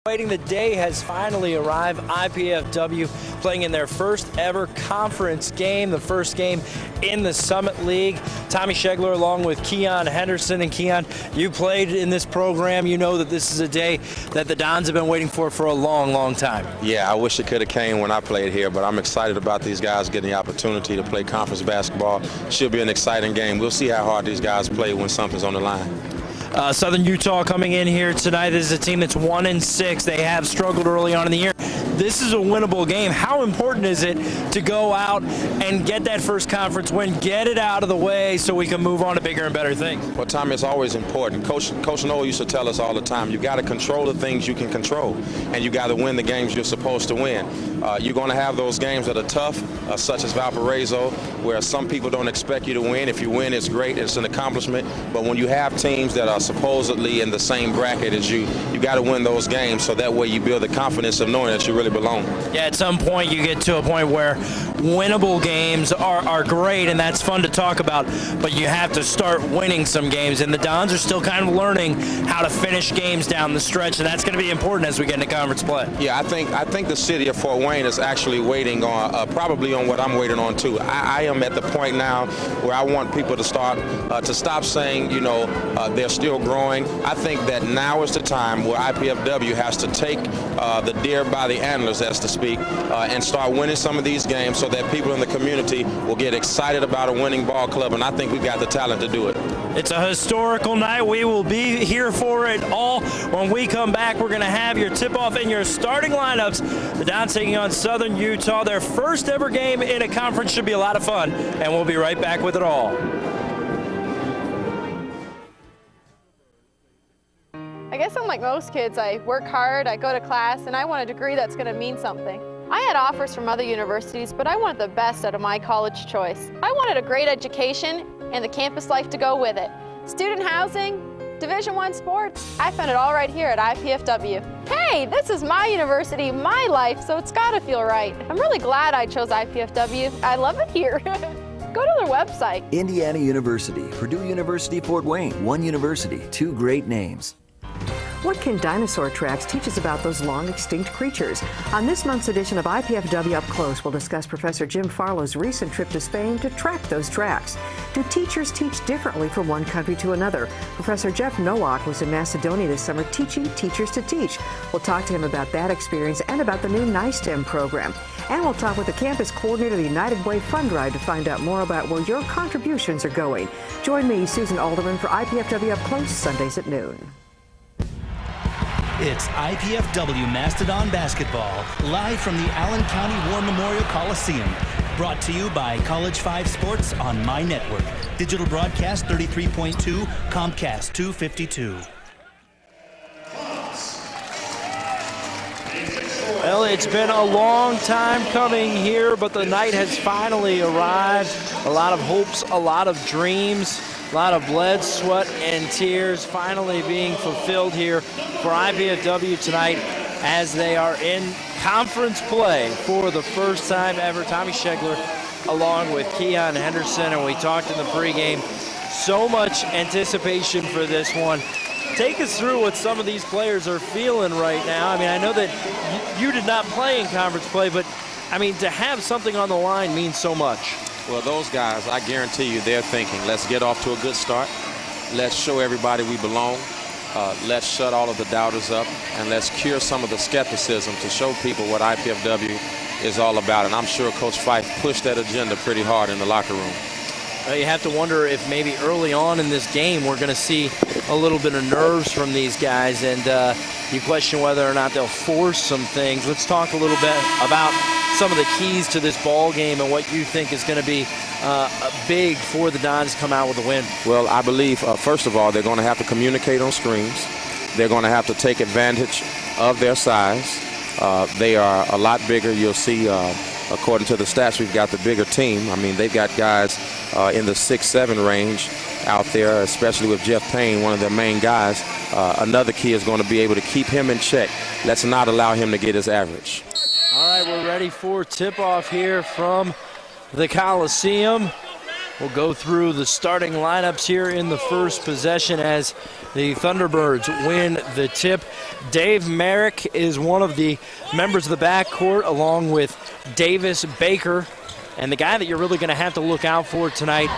Waiting, the day has finally arrived. IPFW playing in their first ever conference game, the first game in the Summit League. Tommy Schegler along with Keon Henderson. And Keon, you played in this program. You know that this is a day that the Dons have been waiting for a long, long time. Yeah, I wish it could have came when I played here, but I'm excited about these guys getting the opportunity to play conference basketball. Should be an exciting game. We'll see how hard these guys play when something's on the line. Southern Utah coming in here tonight. This is a team that's 1-6. They have struggled early on in the year. This is a winnable game. How important is it to go out and get that first conference win, get it out of the way so we can move on to bigger and better things? Well, Tommy, it's always important. Coach Noel used to tell us all the time, you got to control the things you can control, and you got to win the games you're supposed to win. You're going to have those games that are tough, such as Valparaiso, where some people don't expect you to win. If you win, it's great. It's an accomplishment. But when you have teams that are supposedly in the same bracket as you got to win those games so that way you build the confidence of knowing that you really belong. Yeah, at some point you get to a point where winnable games are great, and that's fun to talk about, but you have to start winning some games, and the Dons are still kind of learning how to finish games down the stretch, and that's going to be important as we get into conference play. Yeah, I think the city of Fort Wayne is actually waiting on, probably on what I'm waiting on too. I am at the point now where I want people to stop saying, you know, they're still growing. I think that now is the time where IPFW has to take the deer by the antlers, as to speak, and start winning some of these games so that people in the community will get excited about a winning ball club, and I think we've got the talent to do it. It's a historical night. We will be here for it all. When we come back, we're going to have your tip-off and your starting lineups. The Dons taking on Southern Utah. Their first ever game in a conference should be a lot of fun, and we'll be right back with it all. I guess I'm like most kids. I work hard, I go to class, and I want a degree that's going to mean something. I had offers from other universities, but I wanted the best out of my college choice. I wanted a great education and the campus life to go with it. Student housing, Division I sports, I found it all right here at IPFW. Hey, this is my university, my life, so it's got to feel right. I'm really glad I chose IPFW. I love it here. Go to their website. Indiana University, Purdue University, Fort Wayne. One university, two great names. What can dinosaur tracks teach us about those long-extinct creatures? On this month's edition of IPFW Up Close, we'll discuss Professor Jim Farlow's recent trip to Spain to track those tracks. Do teachers teach differently from one country to another? Professor Jeff Nowak was in Macedonia this summer teaching teachers to teach. We'll talk to him about that experience and about the new NISTEM program. And we'll talk with the campus coordinator of the United Way Fund Drive to find out more about where your contributions are going. Join me, Susan Alderman, for IPFW Up Close, Sundays at noon. It's IPFW Mastodon Basketball, live from the Allen County War Memorial Coliseum. Brought to you by College 5 Sports on My Network. Digital broadcast 33.2, Comcast 252. Well, it's been a long time coming here, but the night has finally arrived. A lot of hopes, a lot of dreams, a lot of blood, sweat, and tears finally being fulfilled here for IPFW tonight as they are in conference play for the first time ever. Tommy Schegler along with Keon Henderson, and we talked in the pregame. So much anticipation for this one. Take us through what some of these players are feeling right now. I mean, I know that you did not play in conference play, but I mean, to have something on the line means so much. Well, those guys, I guarantee you, they're thinking, let's get off to a good start. Let's show everybody we belong. Let's shut all of the doubters up, and let's cure some of the skepticism to show people what IPFW is all about. And I'm sure Coach Fife pushed that agenda pretty hard in the locker room. You have to wonder if maybe early on in this game we're going to see a little bit of nerves from these guys, and you question whether or not they'll force some things. Let's talk a little bit about some of the keys to this ball game and what you think is going to be big for the Dons to come out with a win. Well, I believe, first of all, they're going to have to communicate on screens. They're going to have to take advantage of their size. They are a lot bigger. You'll see, according to the stats, we've got the bigger team. I mean, they've got guys in the 6'7" range out there, especially with Jeff Payne, one of their main guys. Another key is going to be able to keep him in check. Let's not allow him to get his average. All right, we're ready for tip-off here from the Coliseum. We'll go through the starting lineups here in the first possession as The Thunderbirds win the tip. Dave Merrick is one of the members of the backcourt, along with Davis Baker. And the guy that you're really going to have to look out for tonight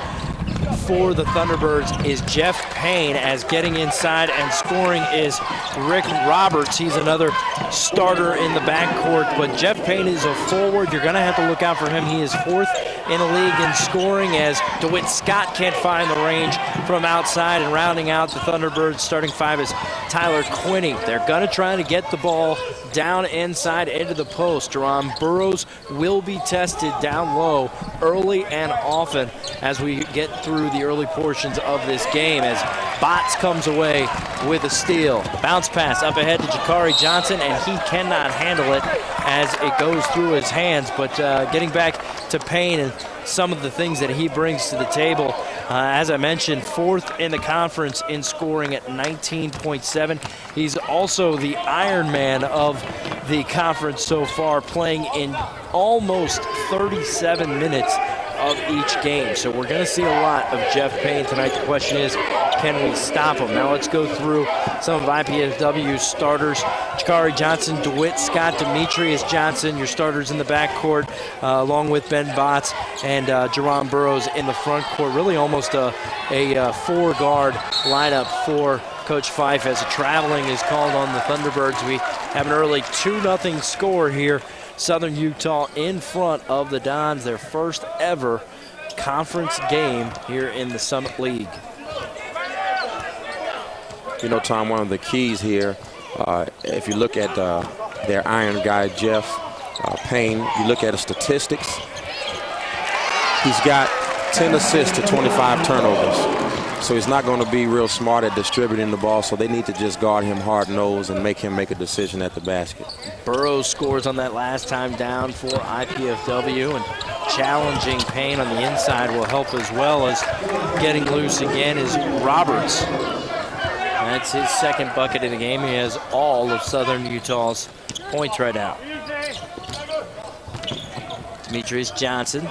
for the Thunderbirds is Jeff Payne, as getting inside and scoring is Rick Roberts. He's another starter in the backcourt, but Jeff Payne is a forward. You're going to have to look out for him. He is 4th in the league in scoring, as DeWitt Scott can't find the range from outside. And rounding out the Thunderbirds starting 5 is Tyler Quinney. They're going to try to get the ball down inside into the post. Jerron Burroughs will be tested down low early and often as we get through the early portions of this game, as Botts comes away with a steal. Bounce pass up ahead to Jakari Johnson, and he cannot handle it as it goes through his hands. But getting back to Payne and some of the things that he brings to the table, as I mentioned, 4th in the conference in scoring at 19.7. He's also the Iron Man of the conference so far, playing in almost 37 minutes of each game. So we're going to see a lot of Jeff Payne tonight. The question is, can we stop him? Now let's go through some of IPFW's starters. Jakari Johnson, DeWitt Scott, Demetrius Johnson, your starters in the backcourt, along with Ben Botts and Jerron Burroughs in the front court. Really almost a 4-guard lineup for Coach Fife, as a traveling is called on the Thunderbirds. We have an early 2-0 score here. Southern Utah in front of the Dons, their first ever conference game here in the Summit League. You know, Tom, one of the keys here, if you look at their iron guy, Jeff Payne, you look at his statistics, he's got 10 assists to 25 turnovers. So he's not going to be real smart at distributing the ball, so they need to just guard him hard-nosed and make him make a decision at the basket. Burroughs scores on that last time down for IPFW, and challenging Payne on the inside will help, as well as getting loose again is Roberts. That's his 2nd bucket of the game. He has all of Southern Utah's points right now. Demetrius Johnson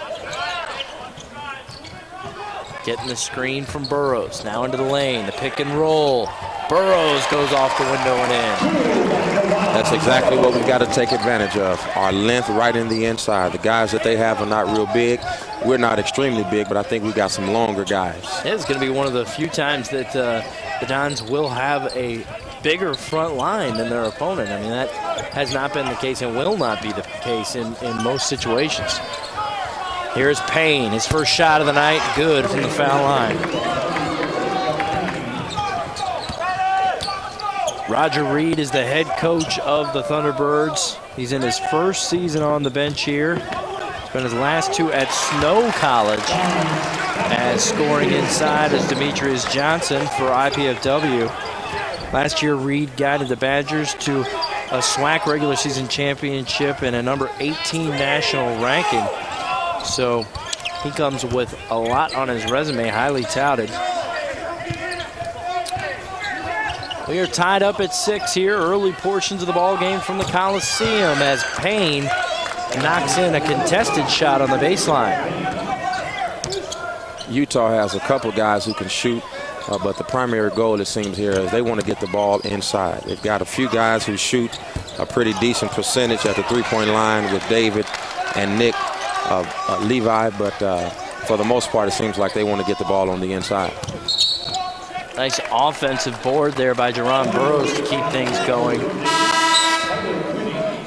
getting the screen from Burroughs. Now into the lane, the pick and roll. Burroughs goes off the window and in. That's exactly what we've got to take advantage of. Our length right in the inside. The guys that they have are not real big. We're not extremely big, but I think we've got some longer guys. Yeah, it's going to be one of the few times that the Dons will have a bigger front line than their opponent. I mean, that has not been the case and will not be the case in most situations. Here's Payne, his first shot of the night, good from the foul line. Roger Reed is the head coach of the Thunderbirds. He's in his first season on the bench here. Spent his last 2 at Snow College, as scoring inside is Demetrius Johnson for IPFW. Last year, Reed guided the Badgers to a SWAC regular season championship and a number 18 national ranking. So he comes with a lot on his resume, highly touted. We are tied up at 6 here. Early portions of the ball game from the Coliseum, as Payne knocks in a contested shot on the baseline. Utah has a couple guys who can shoot, but the primary goal, it seems here, is they want to get the ball inside. They've got a few guys who shoot a pretty decent percentage at the 3-point line with David and Nick Levi, but for the most part, it seems like they want to get the ball on the inside. Nice offensive board there by Jerron Burroughs to keep things going.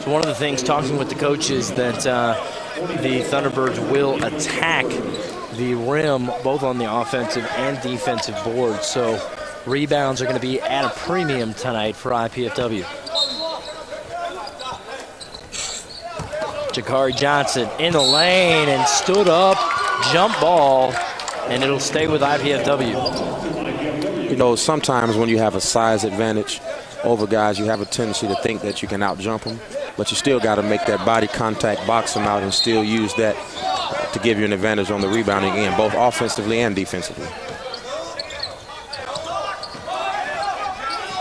So one of the things, talking with the coaches, that the Thunderbirds will attack the rim both on the offensive and defensive board. So rebounds are going to be at a premium tonight for IPFW. Jakari Johnson in the lane and stood up, jump ball, and it'll stay with IPFW. You know, sometimes when you have a size advantage over guys, you have a tendency to think that you can out-jump them, but you still got to make that body contact, box them out, and still use that to give you an advantage on the rebounding end, both offensively and defensively.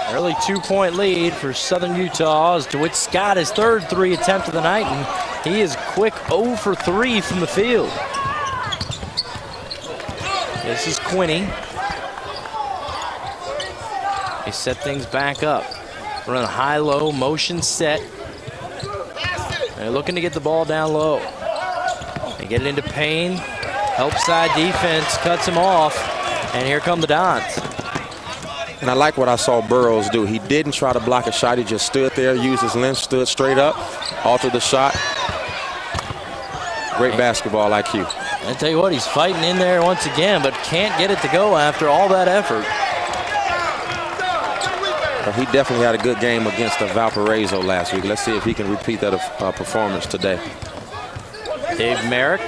Early 2-point lead for Southern Utah as DeWitt Scott, his 3rd 3 attempt of the night, and he is quick 0 for 3 from the field. This is Quinney. set things back up. Run high-low, motion set. They're looking to get the ball down low. They get it into Payne. Help side defense, cuts him off. And here come the Dons. And I like what I saw Burroughs do. He didn't try to block a shot. He just stood there, used his length, stood straight up, altered the shot. Great basketball IQ. I tell you what, he's fighting in there once again, but can't get it to go after all that effort. But he definitely had a good game against Valparaiso last week. Let's see if he can repeat that performance today. Dave Merrick,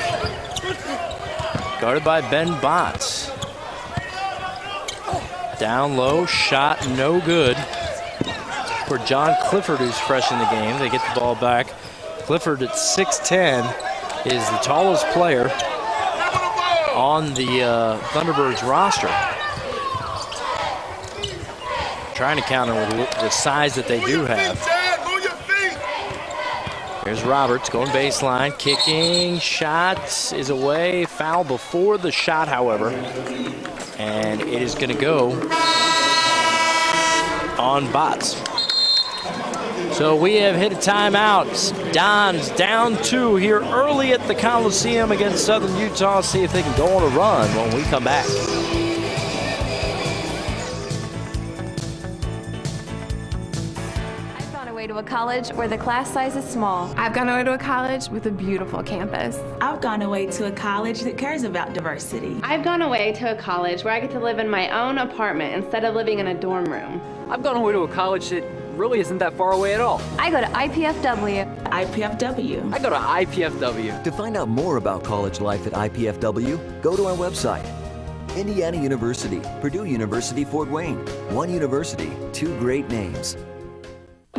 guarded by Ben Botts. Down low, shot no good. For John Clifford, who's fresh in the game, they get the ball back. Clifford at 6'10", is the tallest player on the Thunderbirds roster. Trying to counter with the size that they do have. Here's Roberts going baseline, kicking, shot is away, foul before the shot, however. And it is going to go on Botts. So we have hit a timeout. Dons down 2 here early at the Coliseum against Southern Utah. See if they can go on a run when we come back. To a college where the class size is small. I've gone away to a college with a beautiful campus. I've gone away to a college that cares about diversity. I've gone away to a college where I get to live in my own apartment instead of living in a dorm room. I've gone away to a college that really isn't that far away at all. I go to IPFW. IPFW. I go to IPFW. To find out more about college life at IPFW, go to our website. Indiana University, Purdue University, Fort Wayne. One university, 2 great names.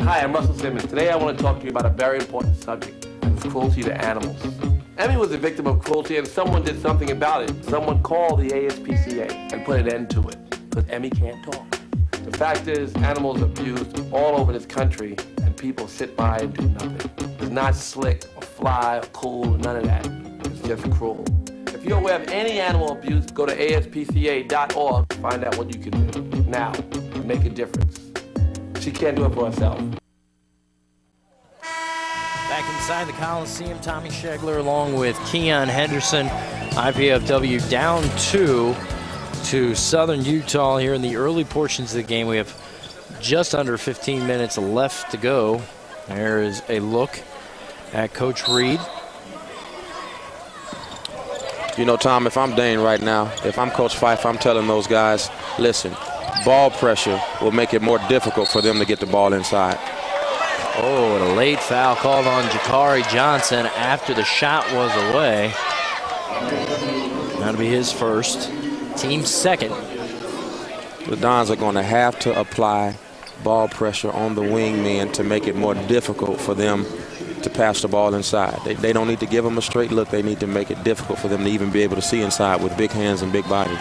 Hi, I'm Russell Simmons. Today I want to talk to you about a very important subject, and it's cruelty to animals. Emmy was a victim of cruelty and someone did something about it. Someone called the ASPCA and put an end to it, because Emmy can't talk. The fact is, animals are abused all over this country, and people sit by and do nothing. It's not slick or fly or cool, none of that. It's just cruel. If you're aware of any animal abuse, go to aspca.org to find out what you can do now to make a difference. She can't do it for herself. Back inside the Coliseum, Tommy Schegler along with Keon Henderson. IPFW down 2 to Southern Utah here in the early portions of the game. We have just under 15 minutes left to go. There is a look at Coach Reed. You know, Tom, if I'm Dane right now, if I'm Coach Fife, I'm telling those guys, listen, ball pressure will make it more difficult for them to get the ball inside. Oh, and a late foul called on Jakari Johnson after the shot was away. That'll be his first, team's second. The Dons are going to have to apply ball pressure on the wingmen to make it more difficult for them to pass the ball inside. They don't need to give them a straight look. They need to make it difficult for them to even be able to see inside with big hands and big bodies.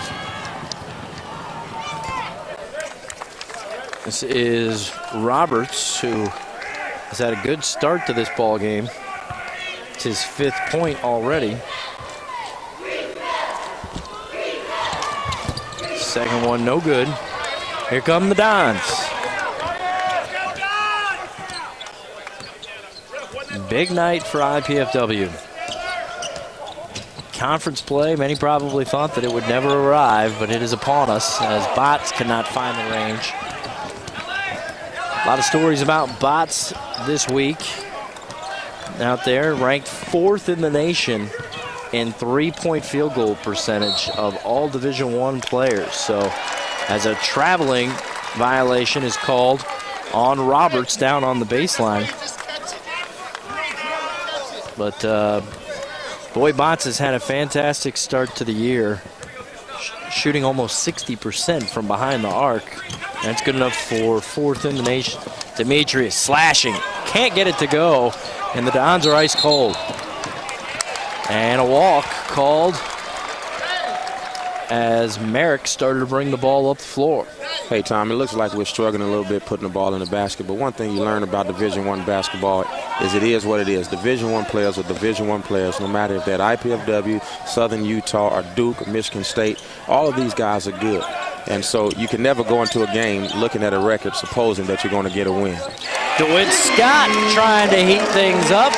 This is Roberts, who has had a good start to this ball game. It's his 5th point already. Second one, no good. Here come the Dons. Big night for IPFW. Conference play, many probably thought that it would never arrive, but it is upon us as Botts cannot find the range. A lot of stories about Botts this week out there, ranked 4th in the nation in 3-point field goal percentage of all Division I players. So as a traveling violation is called on Roberts down on the baseline. But boy, Botts has had a fantastic start to the year, shooting almost 60% from behind the arc. That's good enough for 4th in the nation. Demetrius slashing, can't get it to go, and the Dons are ice cold. And a walk called as Merrick started to bring the ball up the floor. Hey, Tom, it looks like we're struggling a little bit putting the ball in the basket, but one thing you learn about Division I basketball is it is what it is. Division I players are Division I players, no matter if they're at IPFW, Southern Utah, or Duke, or Michigan State. All of these guys are good. And so you can never go into a game looking at a record supposing that you're going to get a win. DeWitt Scott trying to heat things up.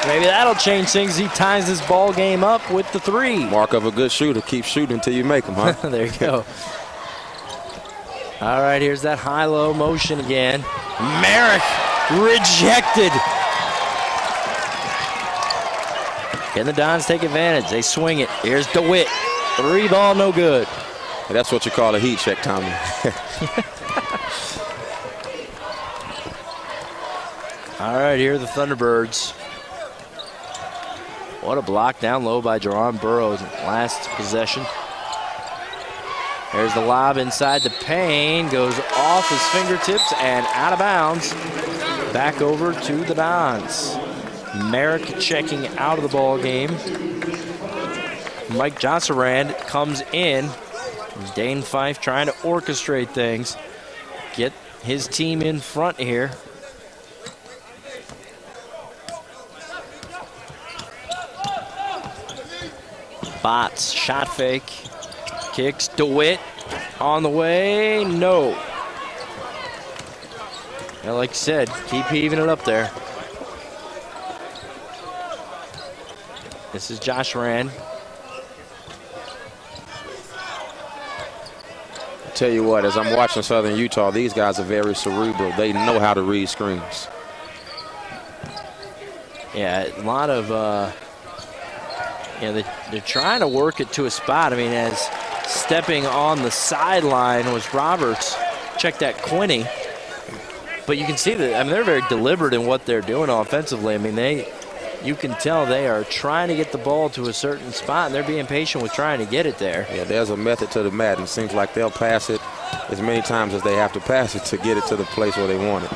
Maybe that'll change things. He ties this ball game up with the 3. Mark of a good shooter. Keep shooting until you make them, huh? There you go. All right, here's that high-low motion again. Merrick rejected. Can the Dons take advantage? They swing it. Here's DeWitt. 3 ball, no good. That's what you call a heat check, Tommy. All right, here are the Thunderbirds. What a block down low by Jerron Burroughs in last possession. There's the lob inside the paint, goes off his fingertips and out of bounds. Back over to the Dons. Merrick checking out of the ball game. Mike Josserand comes in. Dane Fife trying to orchestrate things. Get his team in front here. Bots, shot fake, kicks, DeWitt on the way, no. And like you said, keep heaving it up there. This is Josh Rand. Tell you what, as I'm watching Southern Utah, these guys are very cerebral. They know how to read screens. Yeah, a lot of, they're trying to work it to a spot. I mean, as stepping on the sideline was Roberts. Check that Quinney. But you can see that, I mean, they're very deliberate in what they're doing offensively. I mean, you can tell they are trying to get the ball to a certain spot, and they're being patient with trying to get it there. Yeah, there's a method to the madness. It seems like they'll pass it as many times as they have to pass it to get it to the place where they want it.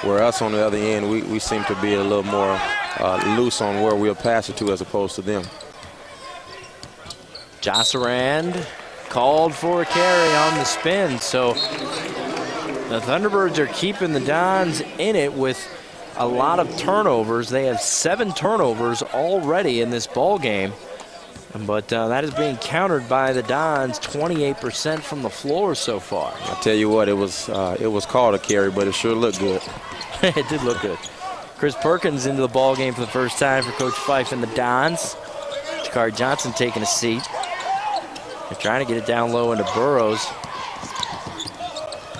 Where us on the other end, we seem to be a little more loose on where we'll pass it to as opposed to them. Josserand called for a carry on the spin, so the Thunderbirds are keeping the Dons in it with a lot of turnovers. They have 7 turnovers already in this ball game, but that is being countered by the Dons, 28% from the floor so far. I tell you what, it was called a carry, but it sure looked good. It did look good. Chris Perkins into the ball game for the first time for Coach Fife and the Dons. Jakari Johnson taking a seat. They're trying to get it down low into Burroughs.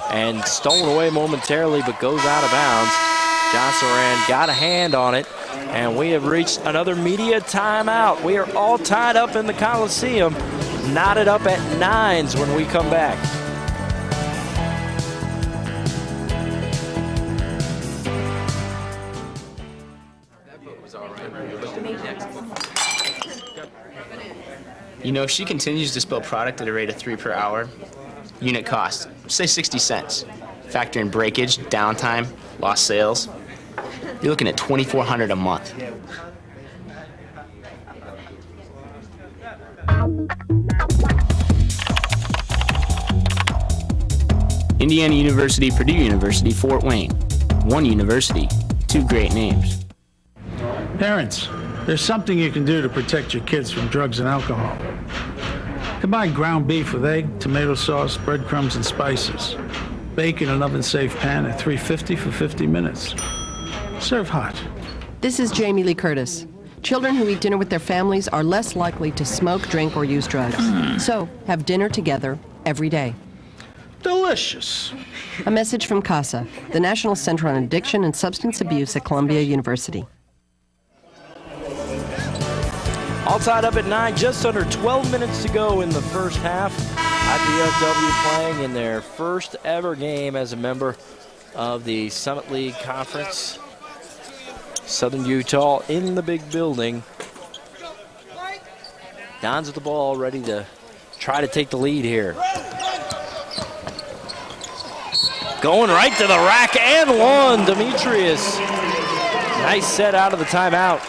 And stolen away momentarily, but goes out of bounds. Josserand got a hand on it, and we have reached another media timeout. We are all tied up in the Coliseum, knotted up at 9s when we come back. You know, if she continues to spill product at a rate of 3 per hour, unit cost, say 60 cents. Factor in breakage, downtime, lost sales, you're looking at $2,400 a month. Indiana University, Purdue University, Fort Wayne. One university, 2 great names. Parents, there's something you can do to protect your kids from drugs and alcohol. Combine ground beef with egg, tomato sauce, breadcrumbs, and spices. Bake in an oven-safe pan at 350 for 50 minutes. Serve hot. This is Jamie Lee Curtis. Children who eat dinner with their families are less likely to smoke, drink, or use drugs. So, have dinner together every day. Delicious. A message from CASA, the National Center on Addiction and Substance Abuse at Columbia University. All tied up at 9, just under 12 minutes to go in the first half. IPFW playing in their first ever game as a member of the Summit League Conference. Southern Utah in the big building. Dons with the ball, ready to try to take the lead here. Going right to the rack and one, Demetrius. Nice set out of the timeout.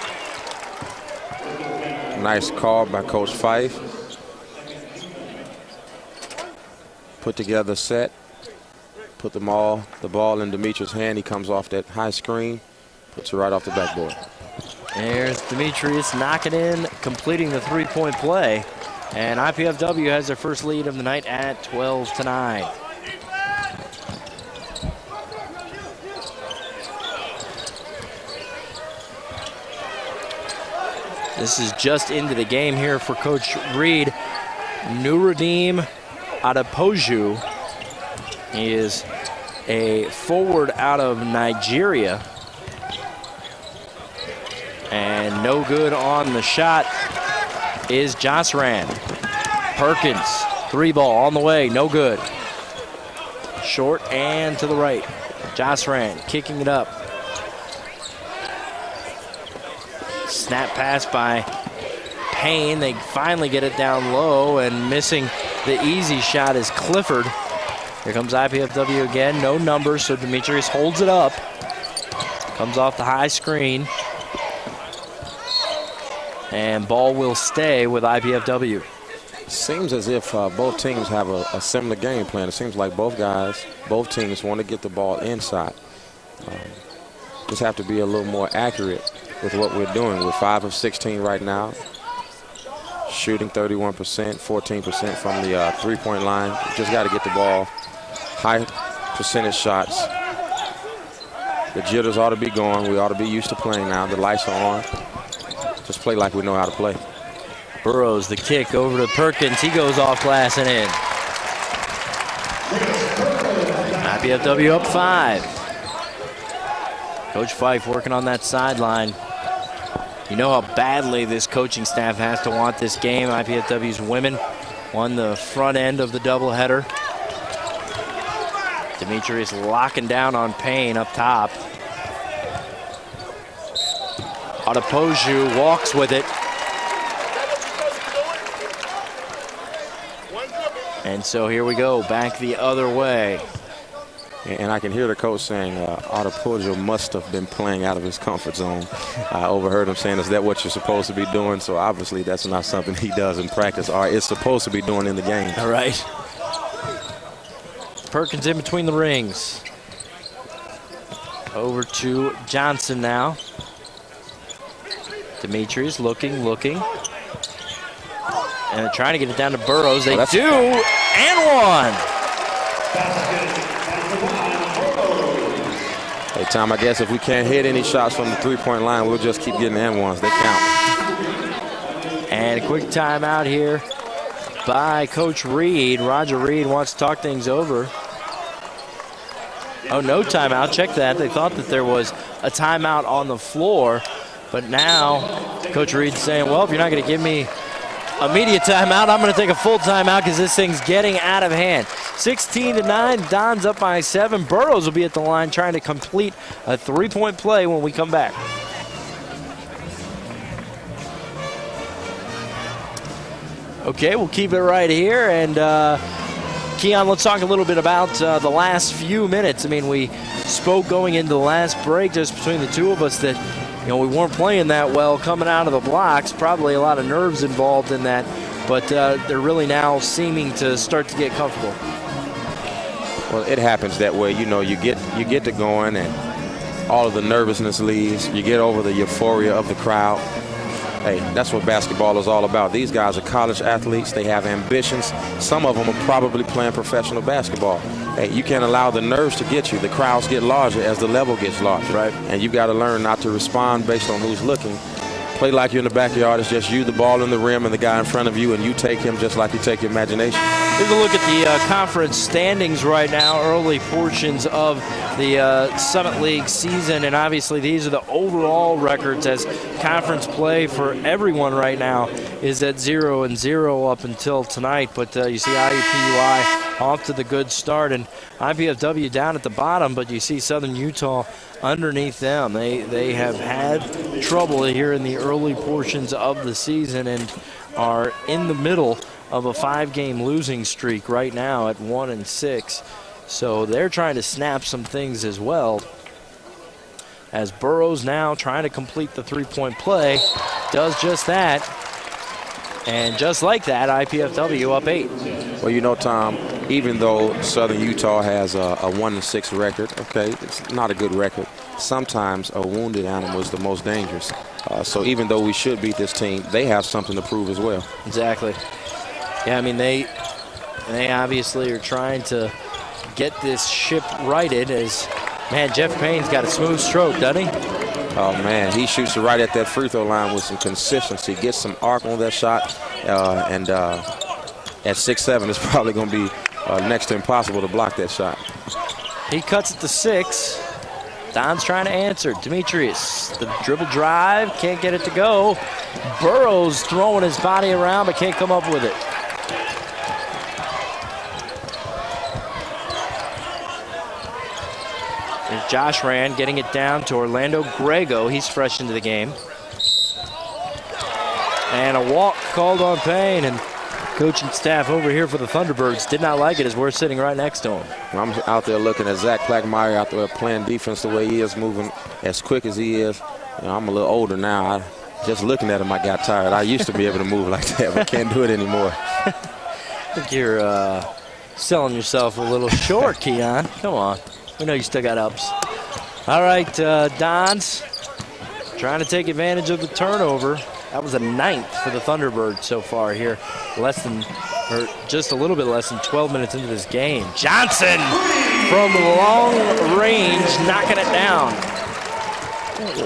Nice call by Coach Fife. Put together a set. Put the ball in Demetrius' hand. He comes off that high screen. Puts it right off the backboard. There's Demetrius knocking in, completing the 3-point play. And IPFW has their first lead of the night at 12-9. This is just into the game here for Coach Reed. Nuruddin Adepoju is a forward out of Nigeria. And no good on the shot is Josran. Perkins, 3-ball on the way, no good. Short and to the right. Josran kicking it up. Snap pass by Payne. They finally get it down low, and missing the easy shot is Clifford. Here comes IPFW again, no numbers, so Demetrius holds it up. Comes off the high screen. And ball will stay with IPFW. Seems as if both teams have a similar game plan. It seems like both teams want to get the ball inside. Just have to be a little more accurate with what we're doing. We're 5 of 16 right now. Shooting 31%, 14% from the three-point line. Just got to get the ball. High percentage shots. The jitters ought to be gone. We ought to be used to playing now. The lights are on. Just play like we know how to play. Burrows, the kick over to Perkins. He goes off glass and in. IPFW up 5. Coach Fife working on that sideline. You know how badly this coaching staff has to want this game. IPFW's women won the front end of the doubleheader. Demetrius locking down on Payne up top. Adepoju walks with it. And so here we go, back the other way. And I can hear the coach saying Adepoju must have been playing out of his comfort zone. I overheard him saying, is that what you're supposed to be doing? So obviously that's not something he does in practice, or is supposed to be doing in the game. All right. Perkins in between the rings. Over to Johnson now. Demetrius looking. And they're trying to get it down to Burrows. They do, and one. Hey, Tom, I guess if we can't hit any shots from the three-point line, we'll just keep getting and ones. They count. And a quick timeout here by Coach Reed. Roger Reed wants to talk things over. Oh, no timeout. Check that. They thought that there was a timeout on the floor. But now Coach Reed's saying, well, if you're not going to give me immediate timeout, I'm going to take a full timeout because this thing's getting out of hand. 16-9, Dons up by 7. Burrows will be at the line trying to complete a three-point play when we come back. Okay, we'll keep it right here. And Keon, let's talk a little bit about the last few minutes. I mean, we spoke going into the last break just between the two of us that, you know, we weren't playing that well coming out of the blocks. Probably a lot of nerves involved in that, but they're really now seeming to start to get comfortable. Well, it happens that way. You know, you get to going and all of the nervousness leaves. You get over the euphoria of the crowd. Hey, that's what basketball is all about. These guys are college athletes. They have ambitions. Some of them are probably playing professional basketball. Hey, you can't allow the nerves to get you. The crowds get larger as the level gets larger. Right. And you got to learn not to respond based on who's looking. Play like you're in the backyard. It's just you, the ball in the rim, and the guy in front of you, and you take him just like you take your imagination. Here's a look at the conference standings right now, early portions of the Summit League season, and obviously these are the overall records as conference play for everyone right now is at 0-0 up until tonight. But you see IUPUI off to the good start, and IPFW down at the bottom, but you see Southern Utah underneath them. They have had trouble here in the early portions of the season and are in the middle of a 5-game losing streak right now at 1-6. So they're trying to snap some things as well. As Burrows now trying to complete the three-point play, does just that. And just like that, IPFW up 8. Well, you know, Tom, even though Southern Utah has a 1-6 record, okay, it's not a good record. Sometimes a wounded animal is the most dangerous. So even though we should beat this team, they have something to prove as well. Exactly. Yeah, I mean, they obviously are trying to get this ship righted as, man, Jeff Payne's got a smooth stroke, doesn't he? Oh, man, he shoots it right at that free throw line with some consistency, gets some arc on that shot, and at 6'7", it's probably going to be next to impossible to block that shot. He cuts it to 6. Don's trying to answer. Demetrius, the dribble drive, can't get it to go. Burrows throwing his body around but can't come up with it. There's Josh Rand getting it down to Orlando Grego. He's fresh into the game. And a walk called on Payne, and coaching staff over here for the Thunderbirds did not like it as we're sitting right next to him. I'm out there looking at Zach Plackmeyer out there playing defense the way he is, moving as quick as he is. You know, I'm a little older now. Just looking at him, I got tired. I used to be able to move like that, but can't do it anymore. I think you're selling yourself a little short, Keon. Come on. We know you still got ups. All right, Dons trying to take advantage of the turnover. That was a 9th for the Thunderbirds so far here. Just a little bit less than 12 minutes into this game. Johnson from long range, knocking it down.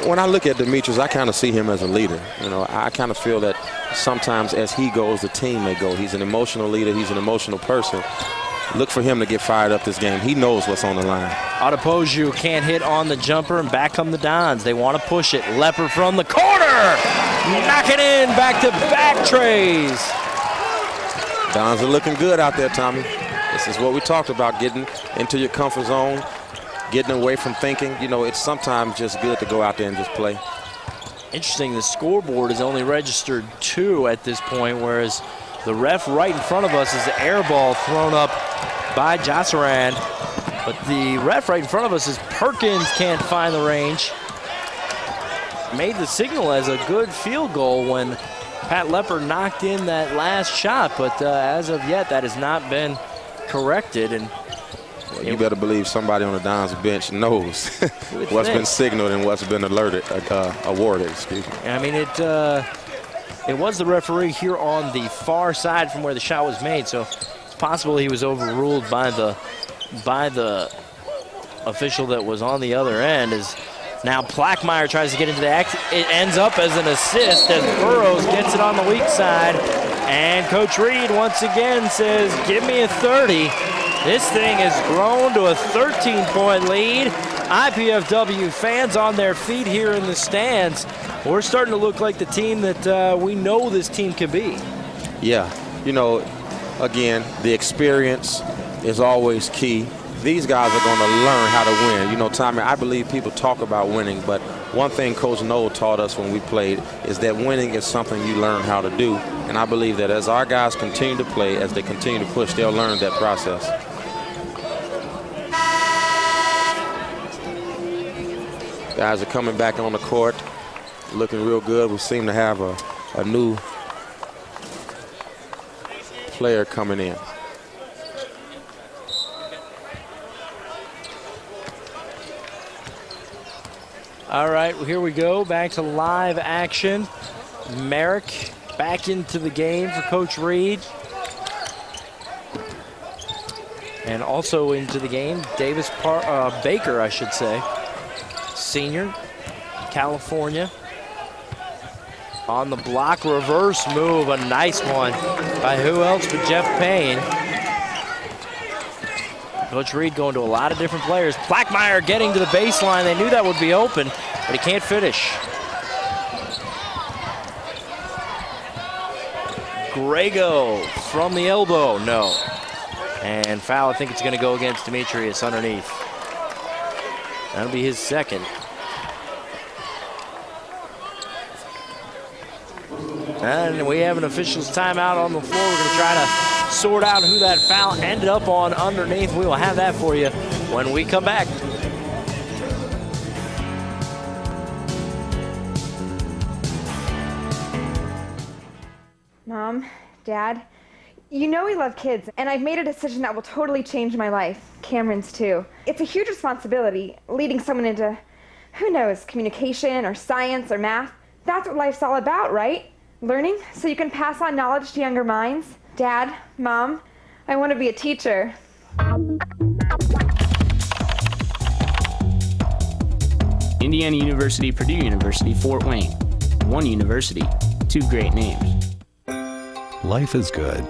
When I look at Demetrius, I kind of see him as a leader. You know, I kind of feel that sometimes as he goes, the team may go. He's an emotional leader. He's an emotional person. Look for him to get fired up this game. He knows what's on the line. Adepoju can't hit on the jumper, and back come the Dons. They want to push it. Lepper from the corner. Knock it in, back-to-back trays. Dons are looking good out there, Tommy. This is what we talked about, getting into your comfort zone, getting away from thinking. You know, it's sometimes just good to go out there and just play. Interesting, the scoreboard is only registered 2 at this point, whereas the ref right in front of us is the air ball thrown up by Josserand. But the ref right in front of us is Perkins can't find the range. Made the signal as a good field goal when Pat Lepper knocked in that last shot, but as of yet, that has not been corrected. And well, you better believe somebody on the Dons bench knows what's been signaled and what's been awarded. Excuse me. I mean, it was the referee here on the far side from where the shot was made, so it's possible he was overruled by the official that was on the other end. As now Plackmeyer tries to get into the act. It ends up as an assist as Burrows gets it on the weak side. And Coach Reed once again says, give me a 30. This thing has grown to a 13-point lead. IPFW fans on their feet here in the stands. We're starting to look like the team that we know this team can be. Yeah, you know, again, the experience is always key. These guys are going to learn how to win. You know, Tommy, I believe people talk about winning, but one thing Coach Noel taught us when we played is that winning is something you learn how to do. And I believe that as our guys continue to play, as they continue to push, they'll learn that process. Guys are coming back on the court, looking real good. We seem to have a new player coming in. All right, well, here we go, back to live action. Merrick back into the game for Coach Reed. And also into the game, Baker, I should say. Senior, California. On the block, reverse move, a nice one by who else but Jeff Payne. Coach Reed going to a lot of different players. Plackmeyer getting to the baseline. They knew that would be open, but he can't finish. Grego from the elbow, no. And foul, I think it's going to go against Demetrius underneath. That'll be his second. And we have an official's timeout on the floor. We're going to try to sort out who that foul ended up on underneath. We will have that for you when we come back. Mom, Dad, you know we love kids, and I've made a decision that will totally change my life. Cameron's too. It's a huge responsibility, leading someone into, who knows, communication or science or math. That's what life's all about, right? Learning so you can pass on knowledge to younger minds. Dad, Mom, I want to be a teacher. Indiana University, Purdue University, Fort Wayne. One university, two great names. Life is good,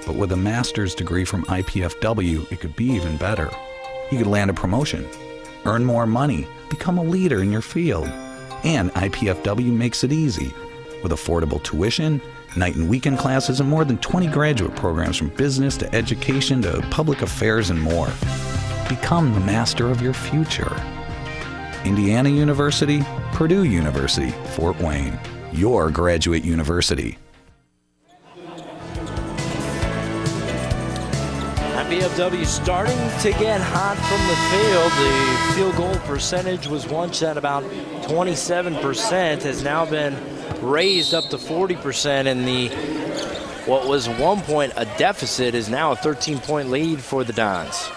but with a master's degree from IPFW, it could be even better. You could land a promotion, earn more money, become a leader in your field. And IPFW makes it easy. With affordable tuition, night and weekend classes, and more than 20 graduate programs from business to education to public affairs and more. Become the master of your future. Indiana University, Purdue University, Fort Wayne. Your graduate university. IPFW starting to get hot from the field. The field goal percentage was once at about 27%, has now been raised up to 40%, and the what was 1 point a deficit is now a 13-point lead for the Dons.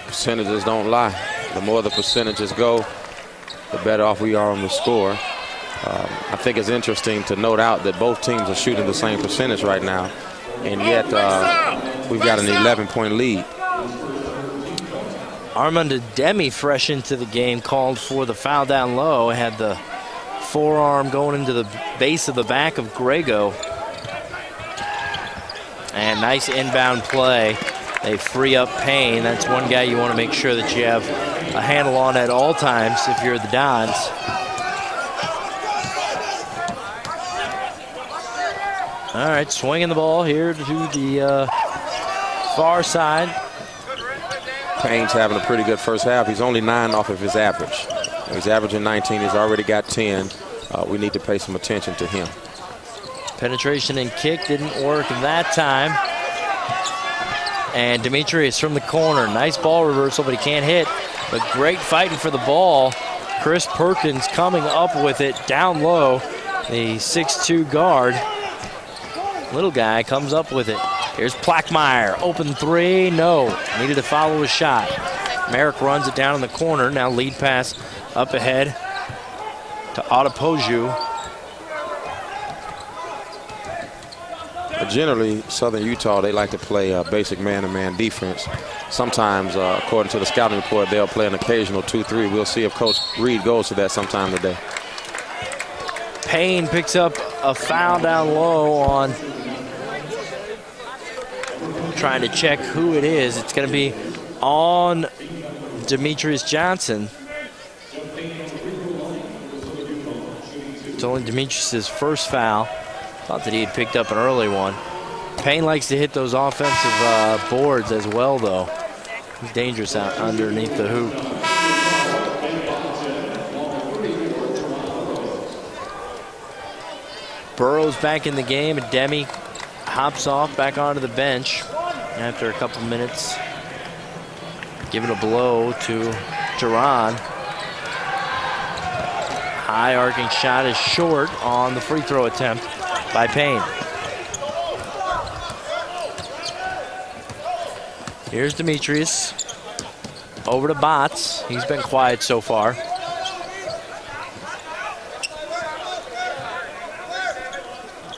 Percentages don't lie. The more the percentages go, the better off we are on the score. I think it's interesting to note out that both teams are shooting the same percentage right now, and yet we've got an 11-point lead. Armand Demi, fresh into the game, called for the foul down low, had the forearm going into the base of the back of Grego. And nice inbound play. They free up Payne. That's one guy you want to make sure that you have a handle on at all times if you're the Dons. All right, swinging the ball here to the far side. Payne's having a pretty good first half. He's only 9 off of his average. He's averaging 19. He's already got 10. We need to pay some attention to him. Penetration and kick didn't work that time. And Demetrius from the corner. Nice ball reversal, but he can't hit. But great fighting for the ball. Chris Perkins coming up with it down low. The 6'2" guard. Little guy comes up with it. Here's Plackmeyer, open three, no. Needed to follow a shot. Merrick runs it down in the corner. Now lead pass up ahead to Otopoju. Generally, Southern Utah, they like to play basic man-to-man defense. Sometimes, according to the scouting report, they'll play an occasional 2-3. We'll see if Coach Reed goes to that sometime today. Payne picks up a foul down low on trying to check who it is. It's going to be on Demetrius Johnson. It's only Demetrius' first foul. Thought that he had picked up an early one. Payne likes to hit those offensive boards as well, though. He's dangerous out underneath the hoop. Burrows back in the game, and Demi hops off back onto the bench after a couple minutes. Giving a blow to Duran. High arcing shot is short on the free throw attempt by Payne. Here's Demetrius. Over to Botts. He's been quiet so far.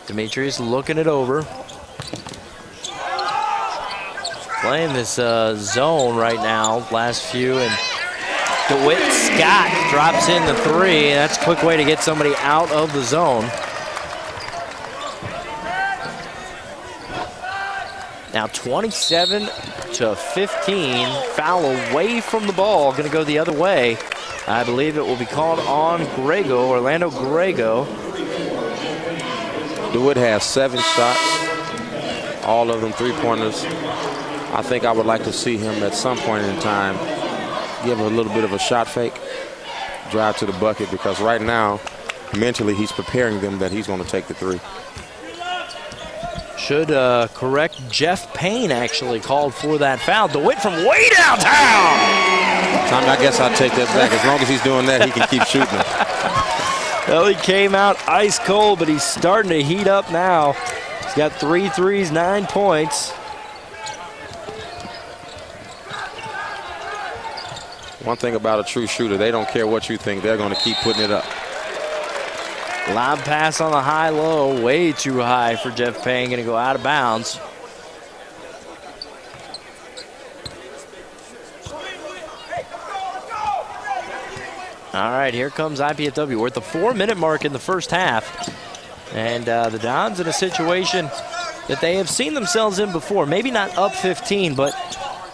Demetrius looking it over. Playing this zone right now, last few, and DeWitt Scott drops in the three. That's a quick way to get somebody out of the zone. Now 27-15, foul away from the ball, gonna go the other way. I believe it will be called on Grego, Orlando Grego. DeWitt has 7 shots, all of them three-pointers. I think I would like to see him at some point in time give a little bit of a shot fake, drive to the bucket, because right now, mentally, he's preparing them that he's going to take the three. Should correct, Jeff Payne actually called for that foul. DeWitt from way downtown. I guess I'll take that back. As long as he's doing that, he can keep shooting. Well, he came out ice cold, but he's starting to heat up now. He's got 3 threes, 9 points. One thing about a true shooter, they don't care what you think. They're going to keep putting it up. Lob pass on the high-low, way too high for Jeff Payne. Going to go out of bounds. All right, here comes IPFW. We're at the 4-minute mark in the first half. And the Dons in a situation that they have seen themselves in before. Maybe not up 15, but